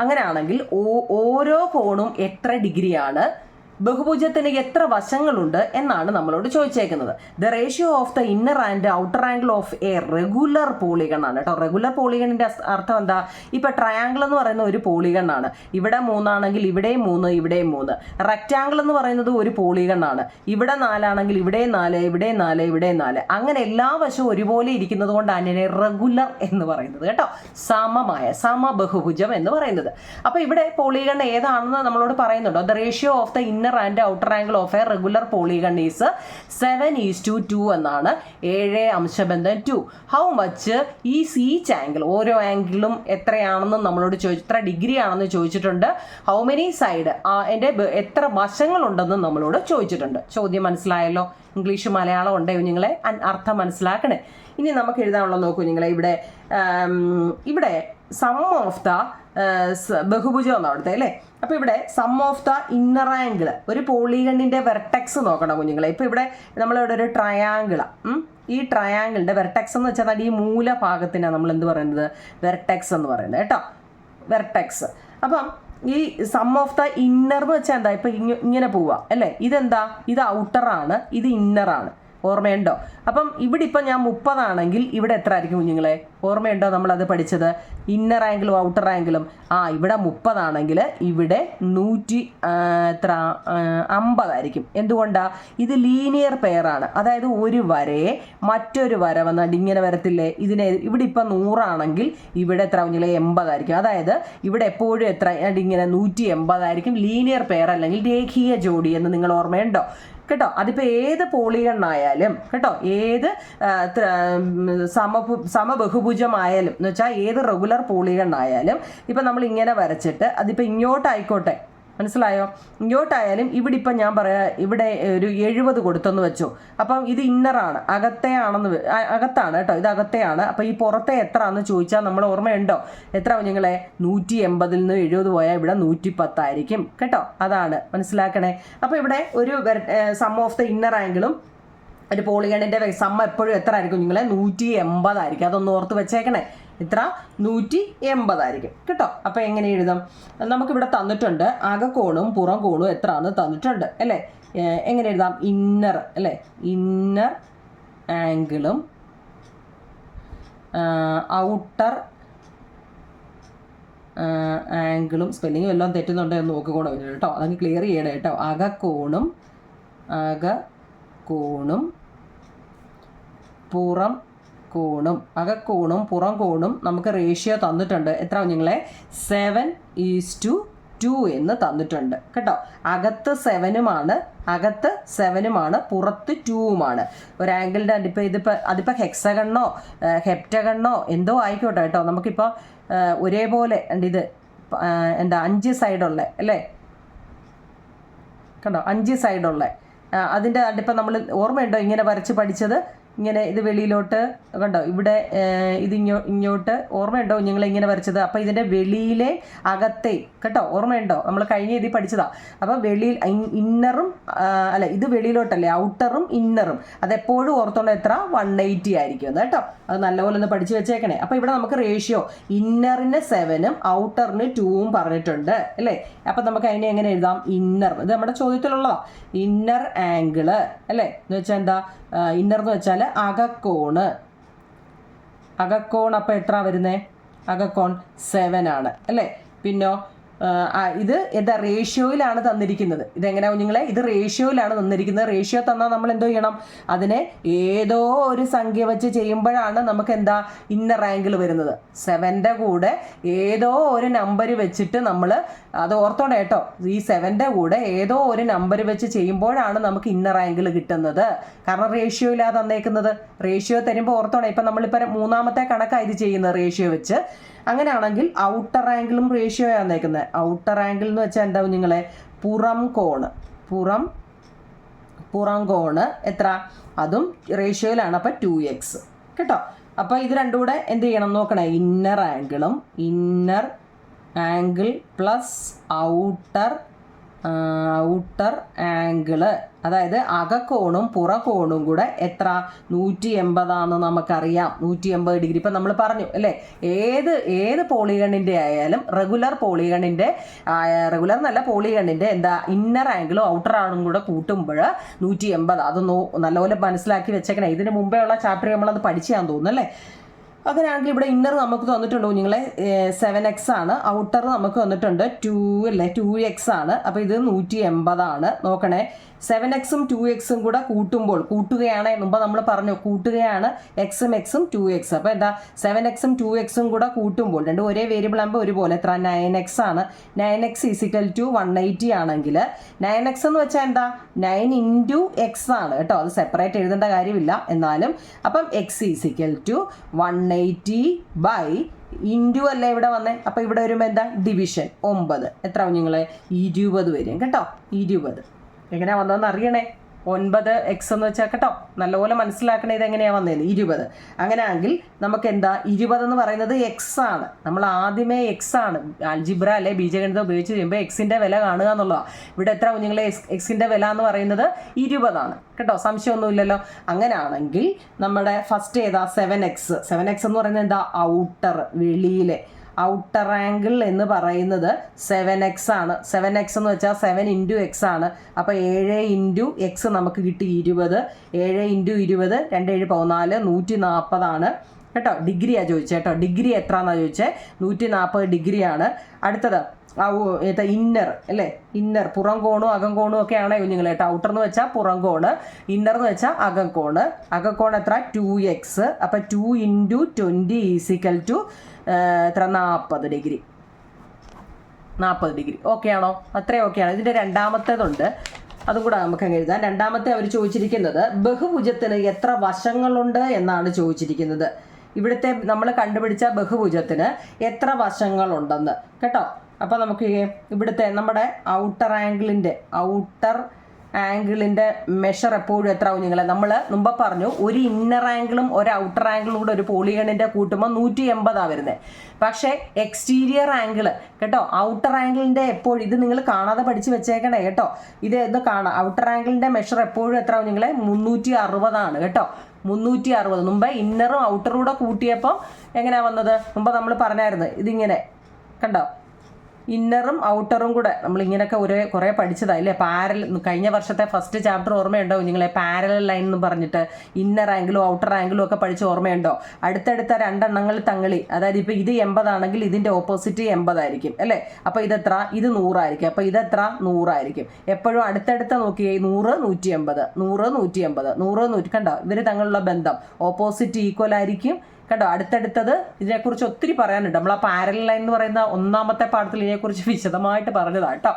അങ്ങനെയാണെങ്കിൽ ഓരോ കോണും എത്ര ഡിഗ്രിയാണ്? ബഹുഭുജത്തിന് എത്ര വശങ്ങളുണ്ട് എന്നാണ് നമ്മളോട് ചോദിച്ചേക്കുന്നത്. The ratio of the inner and outer angle of a regular polygon ആണ് കേട്ടോ. റെഗുലർ പോളിഗണിന്റെ അർത്ഥം എന്താ? ഇപ്പൊ ട്രയാങ്കിൾ എന്ന് പറയുന്ന ഒരു പോളിഗൺ ആണ്. ഇവിടെ 3 ആണെങ്കിൽ ഇവിടെയും 3, ഇവിടെയും 3. റെക്റ്റാങ്കിൾ എന്ന് പറയുന്നത് ഒരു പോളിഗൺ ആണ്. ഇവിടെ 4 ആണെങ്കിൽ ഇവിടെയും 4, ഇവിടെയും 4, ഇവിടെയും 4. അങ്ങനെ എല്ലാ വശവും ഒരുപോലെ ഇരിക്കുന്നത് കൊണ്ടാണ് ഇതിനെ റെഗുലർ എന്ന് പറയുന്നത് കേട്ടോ. സമബഹുഭുജം എന്ന് പറയുന്നത്. അപ്പൊ ഇവിടെ പോളിഗൺ ഏതാണെന്ന് നമ്മളോട് പറയുന്നുണ്ടോ? The ratio of the inner and outer angle of a regular polygon is 7:2 എന്നാണ്. 7:2. How much is each angle? ഓരോ ആംഗിളും എത്രയാണെന്ന് നമ്മളോട് എത്ര ഡിഗ്രി ആണെന്ന് ചോദിച്ചിട്ടുണ്ട്. How many side? എൻ്റെ എത്ര വശങ്ങളുണ്ടെന്ന് നമ്മളോട് ചോദിച്ചിട്ടുണ്ട്. ചോദ്യം മനസ്സിലായല്ലോ? ഇംഗ്ലീഷ് മലയാളം ഉണ്ടേ നിങ്ങളെ അർത്ഥം മനസ്സിലാക്കണേ. ഇനി നമുക്ക് എഴുതാനുള്ളത് നോക്കൂ നിങ്ങളെ. ഇവിടെ സം ഓഫ് ദ ബഹുഭുജം എന്നാണ് അവിടുത്തെ അല്ലേ. അപ്പൊ ഇവിടെ sum of the inner angle, ഒരു പോളിഗണിന്റെ വെർട്ടെക്സ് നോക്കണം കുഞ്ഞുങ്ങളെ. ഇപ്പൊ ഇവിടെ നമ്മളിവിടെ ഒരു ട്രയാങ്കിളാ. ഈ ട്രയാങ്കിളിന്റെ വെർട്ടെക്സ് എന്ന് വെച്ചാൽ ഈ മൂലഭാഗത്തിനാണ് നമ്മൾ എന്ത് പറയുന്നത്? വെർട്ടെക്സ് എന്ന് പറയുന്നത് കേട്ടോ. വെർട്ടെക്സ്. അപ്പം ഈ സം ഓഫ് ദ ഇന്നർ എന്ന് വെച്ചാൽ എന്താ? ഇപ്പൊ ഇങ്ങനെ പോവാ അല്ലേ. ഇതെന്താ? ഇത് ഔട്ടറാണ്, ഇത് ഇന്നറാണ്. ഓർമ്മയുണ്ടോ? അപ്പം ഇവിടെ ഇപ്പം ഞാൻ 30 ആണെങ്കിൽ ഇവിടെ എത്ര ആയിരിക്കും കുഞ്ഞുങ്ങളെ? ഓർമ്മയുണ്ടോ നമ്മളത് പഠിച്ചത്? ഇന്നർ ആംഗിളും ഔട്ടർ ആംഗിളും. ഇവിടെ 30 ആണെങ്കിൽ ഇവിടെ 150 ആയിരിക്കും. എന്തുകൊണ്ടാ? ഇത് ലീനിയർ പെയർ ആണ്. അതായത് ഒരു വരയെ മറ്റൊരു വര വന്നാണ്ട് ഇങ്ങനെ വരത്തില്ലേ? ഇവിടെ ഇപ്പം 100 ആണെങ്കിൽ ഇവിടെ എത്ര കുഞ്ഞുങ്ങളെ? 80 ആയിരിക്കും. അതായത് ഇവിടെ എപ്പോഴും എത്ര ഇങ്ങനെ 180 ആയിരിക്കും. ലീനിയർ പെയർ അല്ലെങ്കിൽ രേഖീയ ജോഡി എന്ന് നിങ്ങൾ ഓർമ്മയുണ്ടോ കേട്ടോ? അതിപ്പോൾ ഏത് പോളിഗണായാലും കേട്ടോ, ഏത് സമബഹുഭുജമായാലും എന്ന് വെച്ചാൽ ഏത് റെഗുലർ പോളിഗണായാലും ഇപ്പം നമ്മൾ ഇങ്ങനെ വരച്ചിട്ട് അതിപ്പോൾ ഇങ്ങോട്ടായിക്കോട്ടെ, മനസ്സിലായോ? ഇങ്ങോട്ടായാലും ഇവിടെ ഇപ്പം ഞാൻ പറയാം, ഇവിടെ ഒരു 70 കൊടുത്തെന്ന് വെച്ചു. അപ്പം ഇത് ഇന്നറാണ്, അകത്താണ് കേട്ടോ. ഇത് അകത്തെയാണ്. അപ്പം ഈ പുറത്തെ എത്ര ആണെന്ന് ചോദിച്ചാൽ നമ്മൾ ഓർമ്മയുണ്ടോ? എത്ര കുഞ്ഞുങ്ങളെ? 180 നിന്ന് 70 പോയാൽ ഇവിടെ 110 ആയിരിക്കും കേട്ടോ. അതാണ് മനസ്സിലാക്കണേ. അപ്പം ഇവിടെ ഒരു സം ഓഫ് ദ ഇന്നർ ആംഗിളും ഒരു പോളിഗണിന്റെ സമ്മ എപ്പോഴും എത്ര ആയിരിക്കും കുഞ്ഞുങ്ങളെ? 180 ആയിരിക്കും. അതൊന്ന് ഓർത്ത് വെച്ചേക്കണേ. ഇത്ര 180 ആയിരിക്കും കേട്ടോ. അപ്പം എങ്ങനെ എഴുതാം? നമുക്കിവിടെ തന്നിട്ടുണ്ട് അകക്കോണും പുറം കോണും എത്ര ആണെന്ന് തന്നിട്ടുണ്ട് അല്ലേ. എങ്ങനെ എഴുതാം? ഇന്നർ അല്ലേ, ഇന്നർ ആംഗിളും ഔട്ടർ ആംഗിളും. സ്പെല്ലിങ്ങും എല്ലാം തെറ്റുന്നുണ്ടോ എന്ന് നോക്കിക്കോണം കേട്ടോ. അതങ്ങ് ക്ലിയർ ചെയ്യണേ കേട്ടോ. അകക്കോണും പുറം കോണും. അകക്കോണും പുറം കോണും നമുക്ക് റേഷ്യോ തന്നിട്ടുണ്ട്. എത്ര കുഞ്ഞുങ്ങളെ? 7:2 എന്ന് തന്നിട്ടുണ്ട് കേട്ടോ. അകത്ത് 7ഉമാണ്, പുറത്ത് 2ഉമാണ്. ഒരു ആംഗിളിൻ്റെ അതിപ്പോൾ ഹെക്സഗണോ ഹെപ്റ്റഗണോ എന്തോ ആയിക്കോട്ടെ കേട്ടോ. നമുക്കിപ്പോൾ ഒരേപോലെ ഇത് 5 സൈഡുള്ള അല്ലേ കണ്ടോ? 5 സൈഡുള്ള അതിൻ്റെ ഇപ്പം നമ്മൾ ഓർമ്മയുണ്ടോ ഇങ്ങനെ വരച്ച് പഠിച്ചത്? ഇങ്ങനെ ഇത് വെളിയിലോട്ട് കണ്ടോ, ഇവിടെ ഇത് ഇങ്ങോട്ട്. ഓർമ്മയുണ്ടോ നിങ്ങൾ ഇങ്ങനെ വരച്ചത്? അപ്പോൾ ഇതിൻ്റെ വെളിയിലെ അകത്തെ കേട്ടോ, ഓർമ്മയുണ്ടോ? നമ്മൾ കഴിഞ്ഞ ഇതിൽ പഠിച്ചതാ. അപ്പോൾ വെളിയിൽ ഇന്നറും അല്ല, ഇത് വെളിയിലോട്ടല്ലേ, ഔട്ടറും ഇന്നറും. അതെപ്പോഴും ഓർത്തോണ്ട് എത്ര? 180 ആയിരിക്കും കേട്ടോ. അത് നല്ലപോലെ ഒന്ന് പഠിച്ചു വെച്ചേക്കണേ. അപ്പോൾ ഇവിടെ നമുക്ക് റേഷ്യോ ഇന്നറിന് 7ഉം ഔട്ടറിന് 2ഉം പറഞ്ഞിട്ടുണ്ട് അല്ലേ. അപ്പം നമുക്ക് അതിനെ എങ്ങനെ എഴുതാം? ഇന്നർ, ഇത് നമ്മുടെ ചോദ്യത്തിലുള്ളതാ. ഇന്നർ ആംഗിള് അല്ലേ എന്ന് വെച്ചാൽ എന്താ? ഇന്നർ എന്ന് വെച്ചാൽ അകക്കോണ്. അപ്പം എത്ര വരുന്നേ? അകക്കോൺ 7 ആണ് അല്ലേ. പിന്നോ ഇത് എന്താ? റേഷ്യോയിലാണ് തന്നിരിക്കുന്നത്. ഇതെങ്ങനെയാ കുഞ്ഞുങ്ങളെ? ഇത് റേഷ്യോയിലാണ് തന്നിരിക്കുന്നത്. റേഷ്യോ തന്നാൽ നമ്മൾ എന്തോ ചെയ്യണം? അതിനെ ഏതോ ഒരു സംഖ്യ വെച്ച് ചെയ്യുമ്പോഴാണ് നമുക്ക് എന്താ? ഇന്നർ ആംഗിൾ വരുന്നത്. 7ൻ്റെ കൂടെ ഏതോ ഒരു നമ്പർ വെച്ചിട്ട് നമ്മൾ അത് ഓർത്തോണം കേട്ടോ. ഈ 7ൻ്റെ കൂടെ ഏതോ ഒരു നമ്പർ വെച്ച് ചെയ്യുമ്പോഴാണ് നമുക്ക് ഇന്നർ ആംഗിൾ കിട്ടുന്നത്. കാരണം റേഷ്യോയിലാണ് തന്നേക്കുന്നത്. റേഷ്യോ തരുമ്പോൾ ഓർത്തോണം. ഇപ്പം നമ്മളിപ്പോൾ 3ാമത്തെ കണക്കാണ് ഇത് ചെയ്യുന്നത് റേഷ്യോ വെച്ച്. അങ്ങനെയാണെങ്കിൽ ഔട്ടർ ആംഗിളും റേഷ്യോ ആണ് തന്നേക്കുന്നത്. ഔട്ടർ ആംഗിൾ എന്ന് വെച്ചാൽ എന്താ കുഞ്ഞുങ്ങളെ? പുറം കോണ്. പുറം കോണ് എത്ര, അതും റേഷ്യോയിലാണ്. അപ്പം 2x കേട്ടോ. അപ്പോൾ ഇത് രണ്ടും കൂടെ എന്ത് ചെയ്യണം നോക്കണേ, inner angle plus outer angle, അതായത് അകക്കോണും പുറകോണും കൂടെ എത്ര, 180 നമുക്കറിയാം. 180 ഡിഗ്രി ഇപ്പം നമ്മൾ പറഞ്ഞു അല്ലേ. ഏത് പോളിഗണിൻ്റെ ആയാലും റെഗുലർ എന്നല്ല പോളിഗണിൻ്റെ എന്താ ഇന്നർ ആംഗിളും ഔട്ടർ ആംഗിളും കൂടെ കൂട്ടുമ്പോൾ 180. അത് നല്ലപോലെ മനസ്സിലാക്കി വെച്ചേക്കണേ. ഇതിന് മുമ്പേ ഉള്ള ചാപ്റ്റർ നമ്മളത് പഠിച്ചാന്ന് തോന്നുന്നു അല്ലേ. അങ്ങനെയാണെങ്കിൽ ഇവിടെ ഇന്നർ നമുക്ക് തന്നിട്ടുണ്ട് കുഞ്ഞുങ്ങളെ 7x ആണ്, ഔട്ടർ നമുക്ക് തന്നിട്ടുണ്ട് 2x ആണ്. അപ്പോൾ ഇത് 180 ആണ്. നോക്കണേ, 7xും 2xും കൂടെ കൂട്ടുകയാണ്. മുമ്പ് നമ്മൾ പറഞ്ഞു കൂട്ടുകയാണ് എക്സും 2x. അപ്പോൾ എന്താ 7xും 2xും കൂടെ കൂട്ടുമ്പോൾ രണ്ടും ഒരേ വേരിയബിൾ ആകുമ്പോൾ ഒരുപോലെ എത്ര, 9x ആണ്. 9x = 180 ആണെങ്കിൽ 9x എന്ന് വെച്ചാൽ എന്താ 9 × x ആണ് കേട്ടോ. അത് സെപ്പറേറ്റ് എഴുതേണ്ട കാര്യമില്ല എന്നാലും. അപ്പം x = 180 ബൈ ഇൻറ്റു അല്ലേ ഇവിടെ വന്നേ. അപ്പോൾ ഇവിടെ വരുമ്പോൾ എന്താ ഡിവിഷൻ 9 എത്ര കുഞ്ഞുങ്ങളെ, 20 വരും കേട്ടോ. 20 എങ്ങനെയാ വന്നതെന്ന് അറിയണേ. 9x എന്ന് വെച്ചാൽ കേട്ടോ നല്ലപോലെ മനസ്സിലാക്കണേ ഇതെങ്ങനെയാണ് വന്നതെന്ന്. 20 അങ്ങനെയാണെങ്കിൽ നമുക്ക് എന്താ 20 എന്ന് പറയുന്നത് x ആണ്. നമ്മൾ ആദ്യമേ x ആണ് ആൽജിബ്ര അല്ലെ ബീജഗണിതം ഉപയോഗിച്ച് കഴിയുമ്പോൾ എക്സിൻ്റെ വില കാണുക എന്നുള്ളതാണ്. ഇവിടെ എത്ര കുഞ്ഞുങ്ങളെ എക്സിൻ്റെ വില എന്ന് പറയുന്നത് 20 ആണ് കേട്ടോ, സംശയമൊന്നുമില്ലല്ലോ. അങ്ങനെയാണെങ്കിൽ നമ്മുടെ ഫസ്റ്റ് ഏതാ 7x എന്ന് പറയുന്നത് എന്താ ഔട്ടർ, വെളിയിലെ ഔട്ടർ ആംഗിൾ എന്ന് പറയുന്നത് 7x ആണ്. 7x എന്ന് വെച്ചാൽ 7 × x ആണ്. അപ്പോൾ 7 × x നമുക്ക് കിട്ടി 20. 7 × 20 2 7 14 140 ആണ് കേട്ടോ. ഡിഗ്രിയാണ് ചോദിച്ചത് കേട്ടോ. ഡിഗ്രി എത്രയാണെന്നാണ് ചോദിച്ചത്, 140 ഡിഗ്രിയാണ്. അടുത്തത് ഇന്നർ അല്ലേ, ഇന്നർ പുറം കോണും അകം കോണും ഒക്കെ ആണ് കുഞ്ഞുങ്ങൾ കേട്ടോ. ഔട്ടർ എന്ന് വെച്ചാൽ പുറം കോണ്, ഇന്നർ എന്ന് വെച്ചാൽ അകക്കോണ്. അകക്കോൺ എത്ര, 2x. അപ്പം 2 × 20 = എത്ര, 40 ഡിഗ്രി. 40 ഡിഗ്രി ഓക്കെ ആണോ? അത്രയും ഓക്കെയാണ്. ഇതിൻ്റെ രണ്ടാമത്തേതുണ്ട്, അതും കൂടെ നമുക്ക് അങ്ങ് എഴുതാം. രണ്ടാമത്തെ അവർ ചോദിച്ചിരിക്കുന്നത് ബഹുഭുജത്തിന് എത്ര വശങ്ങളുണ്ട് എന്നാണ് ചോദിച്ചിരിക്കുന്നത്. ഇവിടുത്തെ നമ്മൾ കണ്ടുപിടിച്ച ബഹുഭുജത്തിന് എത്ര വശങ്ങളുണ്ടെന്ന് കേട്ടോ. അപ്പോൾ നമുക്ക് ഇവിടുത്തെ നമ്മുടെ ഔട്ടർ ആംഗിളിൻ്റെ മെഷർ എപ്പോഴും എത്ര കുഞ്ഞുങ്ങളെ, നമ്മൾ മുമ്പ് പറഞ്ഞു ഒരു ഇന്നർ ആംഗിളും ഒരു ഔട്ടർ ആംഗിളും കൂടെ ഒരു പോളിഗണിൻ്റെ കൂട്ടുമ്പോൾ 180 വരുന്നത്. പക്ഷേ എക്സ്റ്റീരിയർ ആംഗിൾ കേട്ടോ, ഔട്ടർ ആംഗിളിൻ്റെ എപ്പോഴും ഇത് നിങ്ങൾ കാണാതെ പഠിച്ച് വെച്ചേക്കണേ കേട്ടോ. ഇത് കാണാം, ഔട്ടർ ആംഗിളിൻ്റെ മെഷർ എപ്പോഴും എത്ര കുഞ്ഞുങ്ങളെ, 360 ആണ് കേട്ടോ. 360. മുമ്പ് ഇന്നറും ഔട്ടറും കൂടെ കൂട്ടിയപ്പോൾ എങ്ങനെയാണ് വന്നത്, മുമ്പ് നമ്മൾ പറഞ്ഞായിരുന്നു ഇതിങ്ങനെ കണ്ടോ. ഇന്നറും ഔട്ടറും കൂടെ നമ്മളിങ്ങനെയൊക്കെ കുറേ പഠിച്ചതായില്ലേ. കഴിഞ്ഞ വർഷത്തെ ഫസ്റ്റ് ചാപ്റ്റർ ഓർമ്മയുണ്ടോ നിങ്ങളെ, പാരലൽ ലൈൻ എന്ന് പറഞ്ഞിട്ട് ഇന്നർ ആംഗിളും ഔട്ടർ ആംഗിളും ഒക്കെ പഠിച്ച് ഓർമ്മയുണ്ടോ? അടുത്തടുത്ത രണ്ടെണ്ണങ്ങൾ തങ്ങളി, അതായത് ഇപ്പോൾ ഇത് 80 ആണെങ്കിൽ ഇതിൻ്റെ ഓപ്പോസിറ്റ് 80 ആയിരിക്കും അല്ലേ. അപ്പോൾ ഇതെത്ര, ഇത് 100 ആയിരിക്കും. അപ്പോൾ ഇതെത്ര, 100 ആയിരിക്കും. എപ്പോഴും അടുത്തടുത്ത നോക്കിയേ, 100 180 100 180 100 100 കണ്ടോ, ഇവർ തങ്ങളുള്ള ബന്ധം ഓപ്പോസിറ്റ് ഈക്വൽ ആയിരിക്കും കേട്ടോ. അടുത്തടുത്തത് ഇതിനെക്കുറിച്ച് ഒത്തിരി പറയാനുണ്ട്. നമ്മൾ ആ പാരലൽ ലൈൻ എന്ന് പറയുന്ന ഒന്നാമത്തെ പാഠത്തിൽ ഇതിനെക്കുറിച്ച് വിശദമായിട്ട് പറഞ്ഞതാണ് കേട്ടോ.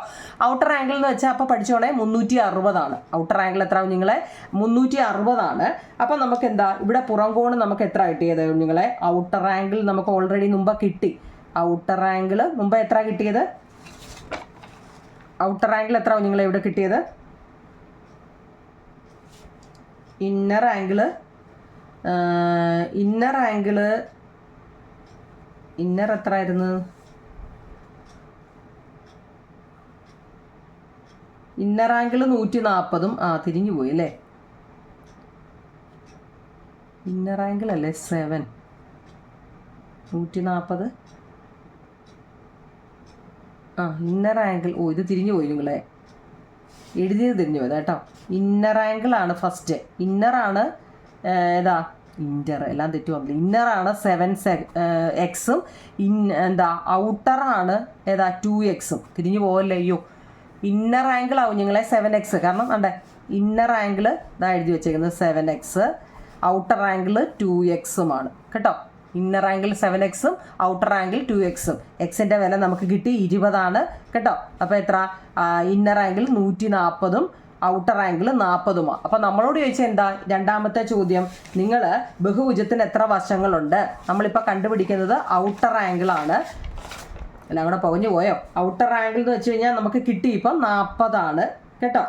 ഔട്ടർ ആംഗിൾ എന്ന് വെച്ചാൽ അപ്പോൾ പഠിച്ചോളെ 360 ആണ്. ഔട്ടർ ആംഗിൾ എത്ര കുഞ്ഞുങ്ങളെ, 360 ആണ്. അപ്പം നമുക്ക് എന്താ ഇവിടെ പുറം കോണ് നമുക്ക് എത്ര കിട്ടിയത് കുഞ്ഞുങ്ങളെ, ഔട്ടർ ആംഗിൾ നമുക്ക് ഓൾറെഡി മുമ്പ് കിട്ടി. ഔട്ടർ ആംഗിൾ മുമ്പ് എത്ര കിട്ടിയത്, ഔട്ടർ ആംഗിൾ എത്ര കുഞ്ഞുങ്ങളെ ഇവിടെ കിട്ടിയത്, ഇന്നർ ആംഗിള് ഇന്നർ എത്ര ആയിരുന്നു, ഇന്നർ ആംഗിൾ 140. തിരിഞ്ഞു പോയി അല്ലേ. ഇന്നർ ആംഗിൾ അല്ലേ 7, 140. ഇന്നർ ആംഗിൾ, ഇത് തിരിഞ്ഞു പോയി നിങ്ങളെ, എഴുതിയത് തിരിഞ്ഞു പോയത് കേട്ടോ. ഇന്നർ ആംഗിൾ ആണ് ഫസ്റ്റ്. ഇന്നറാണ് ഏതാ, എല്ലാം തെറ്റു വന്നില്ല. ഇന്നറാണ് 7x എന്താ ഔട്ടറാണ് ഏതാ 2x. തിരിഞ്ഞു പോകല്ലേ, അയ്യോ. ഇന്നർ ആംഗിൾ ആവും നിങ്ങളെ 7x, കാരണം അണ്ടേ ഇന്നർ ആംഗിൾ ഇതാ എഴുതി വെച്ചേക്കുന്നത് 7x, ഔട്ടർ ആംഗിൾ 2x കേട്ടോ. Inner angle 7x outer angle 2x. എക്സിൻ്റെ വില നമുക്ക് കിട്ടി 20 ആണ് കേട്ടോ. അപ്പോൾ എത്ര, ഇന്നർ ആംഗിൾ 140 ഔട്ടർ ആംഗിൾ 40. അപ്പം നമ്മളോട് ചോദിച്ചാൽ എന്താ, രണ്ടാമത്തെ ചോദ്യം, നിങ്ങൾ ബഹുഭുജത്തിന് എത്ര വശങ്ങളുണ്ട്. നമ്മളിപ്പോൾ കണ്ടുപിടിക്കുന്നത് ഔട്ടർ ആംഗിളാണ്. എല്ലാം കൂടെ പുകഞ്ഞു പോയോ. ഔട്ടർ ആംഗിൾ എന്ന് വെച്ച് കഴിഞ്ഞാൽ നമുക്ക് കിട്ടി ഇപ്പം 40 ആണ് കേട്ടോ.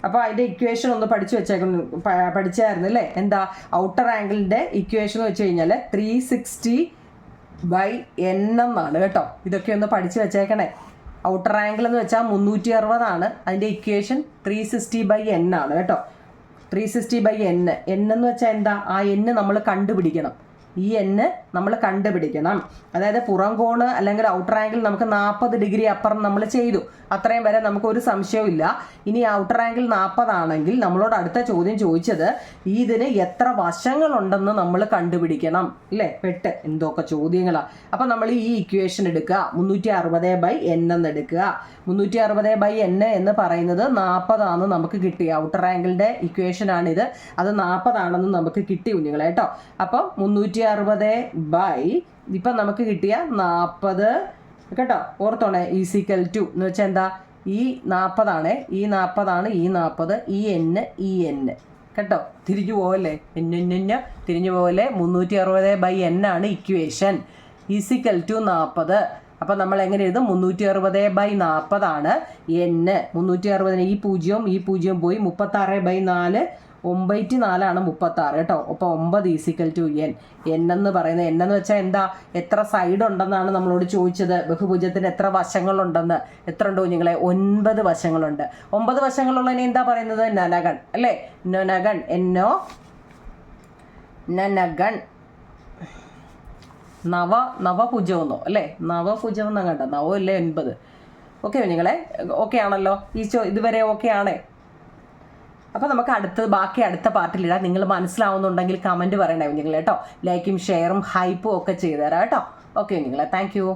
അപ്പോൾ അതിൻ്റെ ഇക്വേഷൻ ഒന്ന് പഠിച്ചായിരുന്നു അല്ലേ? എന്താ ഔട്ടർ ആംഗിളിൻ്റെ ഇക്വേഷൻ എന്ന് വെച്ച് കഴിഞ്ഞാൽ 360/n എന്നാണ് കേട്ടോ. ഇതൊക്കെ ഒന്ന് പഠിച്ചു വെച്ചേക്കണേ. ഔട്ടർ ആംഗിൾ എന്ന് വെച്ചാൽ 360 അതിൻ്റെ ഇക്വേഷൻ 360/n ആണ് കേട്ടോ. 360/n. എന്ന് വെച്ചാൽ എന്താ? ആ n നമ്മൾ കണ്ടുപിടിക്കണം. ഈ n നമ്മൾ കണ്ടുപിടിക്കണം. അതായത് പുറം കോണ് അല്ലെങ്കിൽ ഔട്ടർ ആംഗിൾ നമുക്ക് 40 ഡിഗ്രി അപ്പുറം നമ്മൾ ചെയ്തു. അത്രയും വരെ നമുക്ക് ഒരു സംശയവും ഇല്ല. ഇനി ഔട്ടർ ആംഗിൾ 40 ആണെങ്കിൽ നമ്മളോട് അടുത്ത ചോദ്യം ചോദിച്ചത് ഇതിന് എത്ര വശങ്ങളുണ്ടെന്ന് നമ്മൾ കണ്ടുപിടിക്കണം അല്ലേ? എന്തൊക്കെ ചോദ്യങ്ങളാണ്. അപ്പം നമ്മൾ ഈ ഇക്വേഷൻ എടുക്കുക, 360/n എന്ന് എടുക്കുക. 360/n എന്ന് പറയുന്നത് 40 ആണെന്ന് നമുക്ക് കിട്ടി. ഔട്ടർ ആംഗിളിൻ്റെ ഇക്വേഷനാണിത്. അത് 40 ആണെന്ന് നമുക്ക് കിട്ടി കുഞ്ഞുങ്ങളെ കേട്ടോ. അപ്പം 360 ഇപ്പം നമുക്ക് കിട്ടിയ 40 കേട്ടോ. ഓർത്തോണേ, = എന്ന് വെച്ചാൽ എന്താ? ഈ 40 ഈ 40 ഈ 40 ഈ n കേട്ടോ. തിരിഞ്ഞു പോകല്ലേ? തിരിഞ്ഞു പോകല്ലേ? 360/n ആണ് ഇക്വേഷൻ. = 40. അപ്പം നമ്മൾ എങ്ങനെ എഴുതും? 360/40 ആണ് n. 360 ഈ 0 പോയി 36/4 94 36 കേട്ടോ. അപ്പോൾ 9 = n. എന്ന് പറയുന്നത് n എന്ന് വെച്ചാൽ എന്താ? എത്ര സൈഡ് ഉണ്ടെന്നാണ് നമ്മളോട് ചോദിച്ചത്. ബഹുഭുജത്തിന് എത്ര വശങ്ങളുണ്ടെന്ന്. എത്ര ഉണ്ടോ കുഞ്ഞുങ്ങളെ? 9 വശങ്ങളുണ്ട്. 9 വശങ്ങളുള്ളതിനെ എന്താ പറയുന്നത്? നനഗൺ അല്ലേ? നനഗൺ. നനഗൺ. നവഭുജമെന്നോ അല്ലേ? നവഭുജം എന്നാ കണ്ട? നവല്ലേ 9. ഓക്കെ കുഞ്ഞുങ്ങളെ? ഓക്കെ ആണല്ലോ? ഇതുവരെ ഓക്കെ ആണേ? അപ്പോൾ നമുക്ക് ബാക്കി അടുത്ത പാർട്ടിലിടാം. നിങ്ങൾ മനസ്സിലാവുന്നുണ്ടെങ്കിൽ കമൻറ്റ് പറയണേ കുഞ്ഞുങ്ങളെ കേട്ടോ. ലൈക്കും ഷെയറും ഹൈപ്പും ഒക്കെ ചെയ്തു തരാം കേട്ടോ. ഓക്കെ കുഞ്ഞുങ്ങളെ, താങ്ക് യു.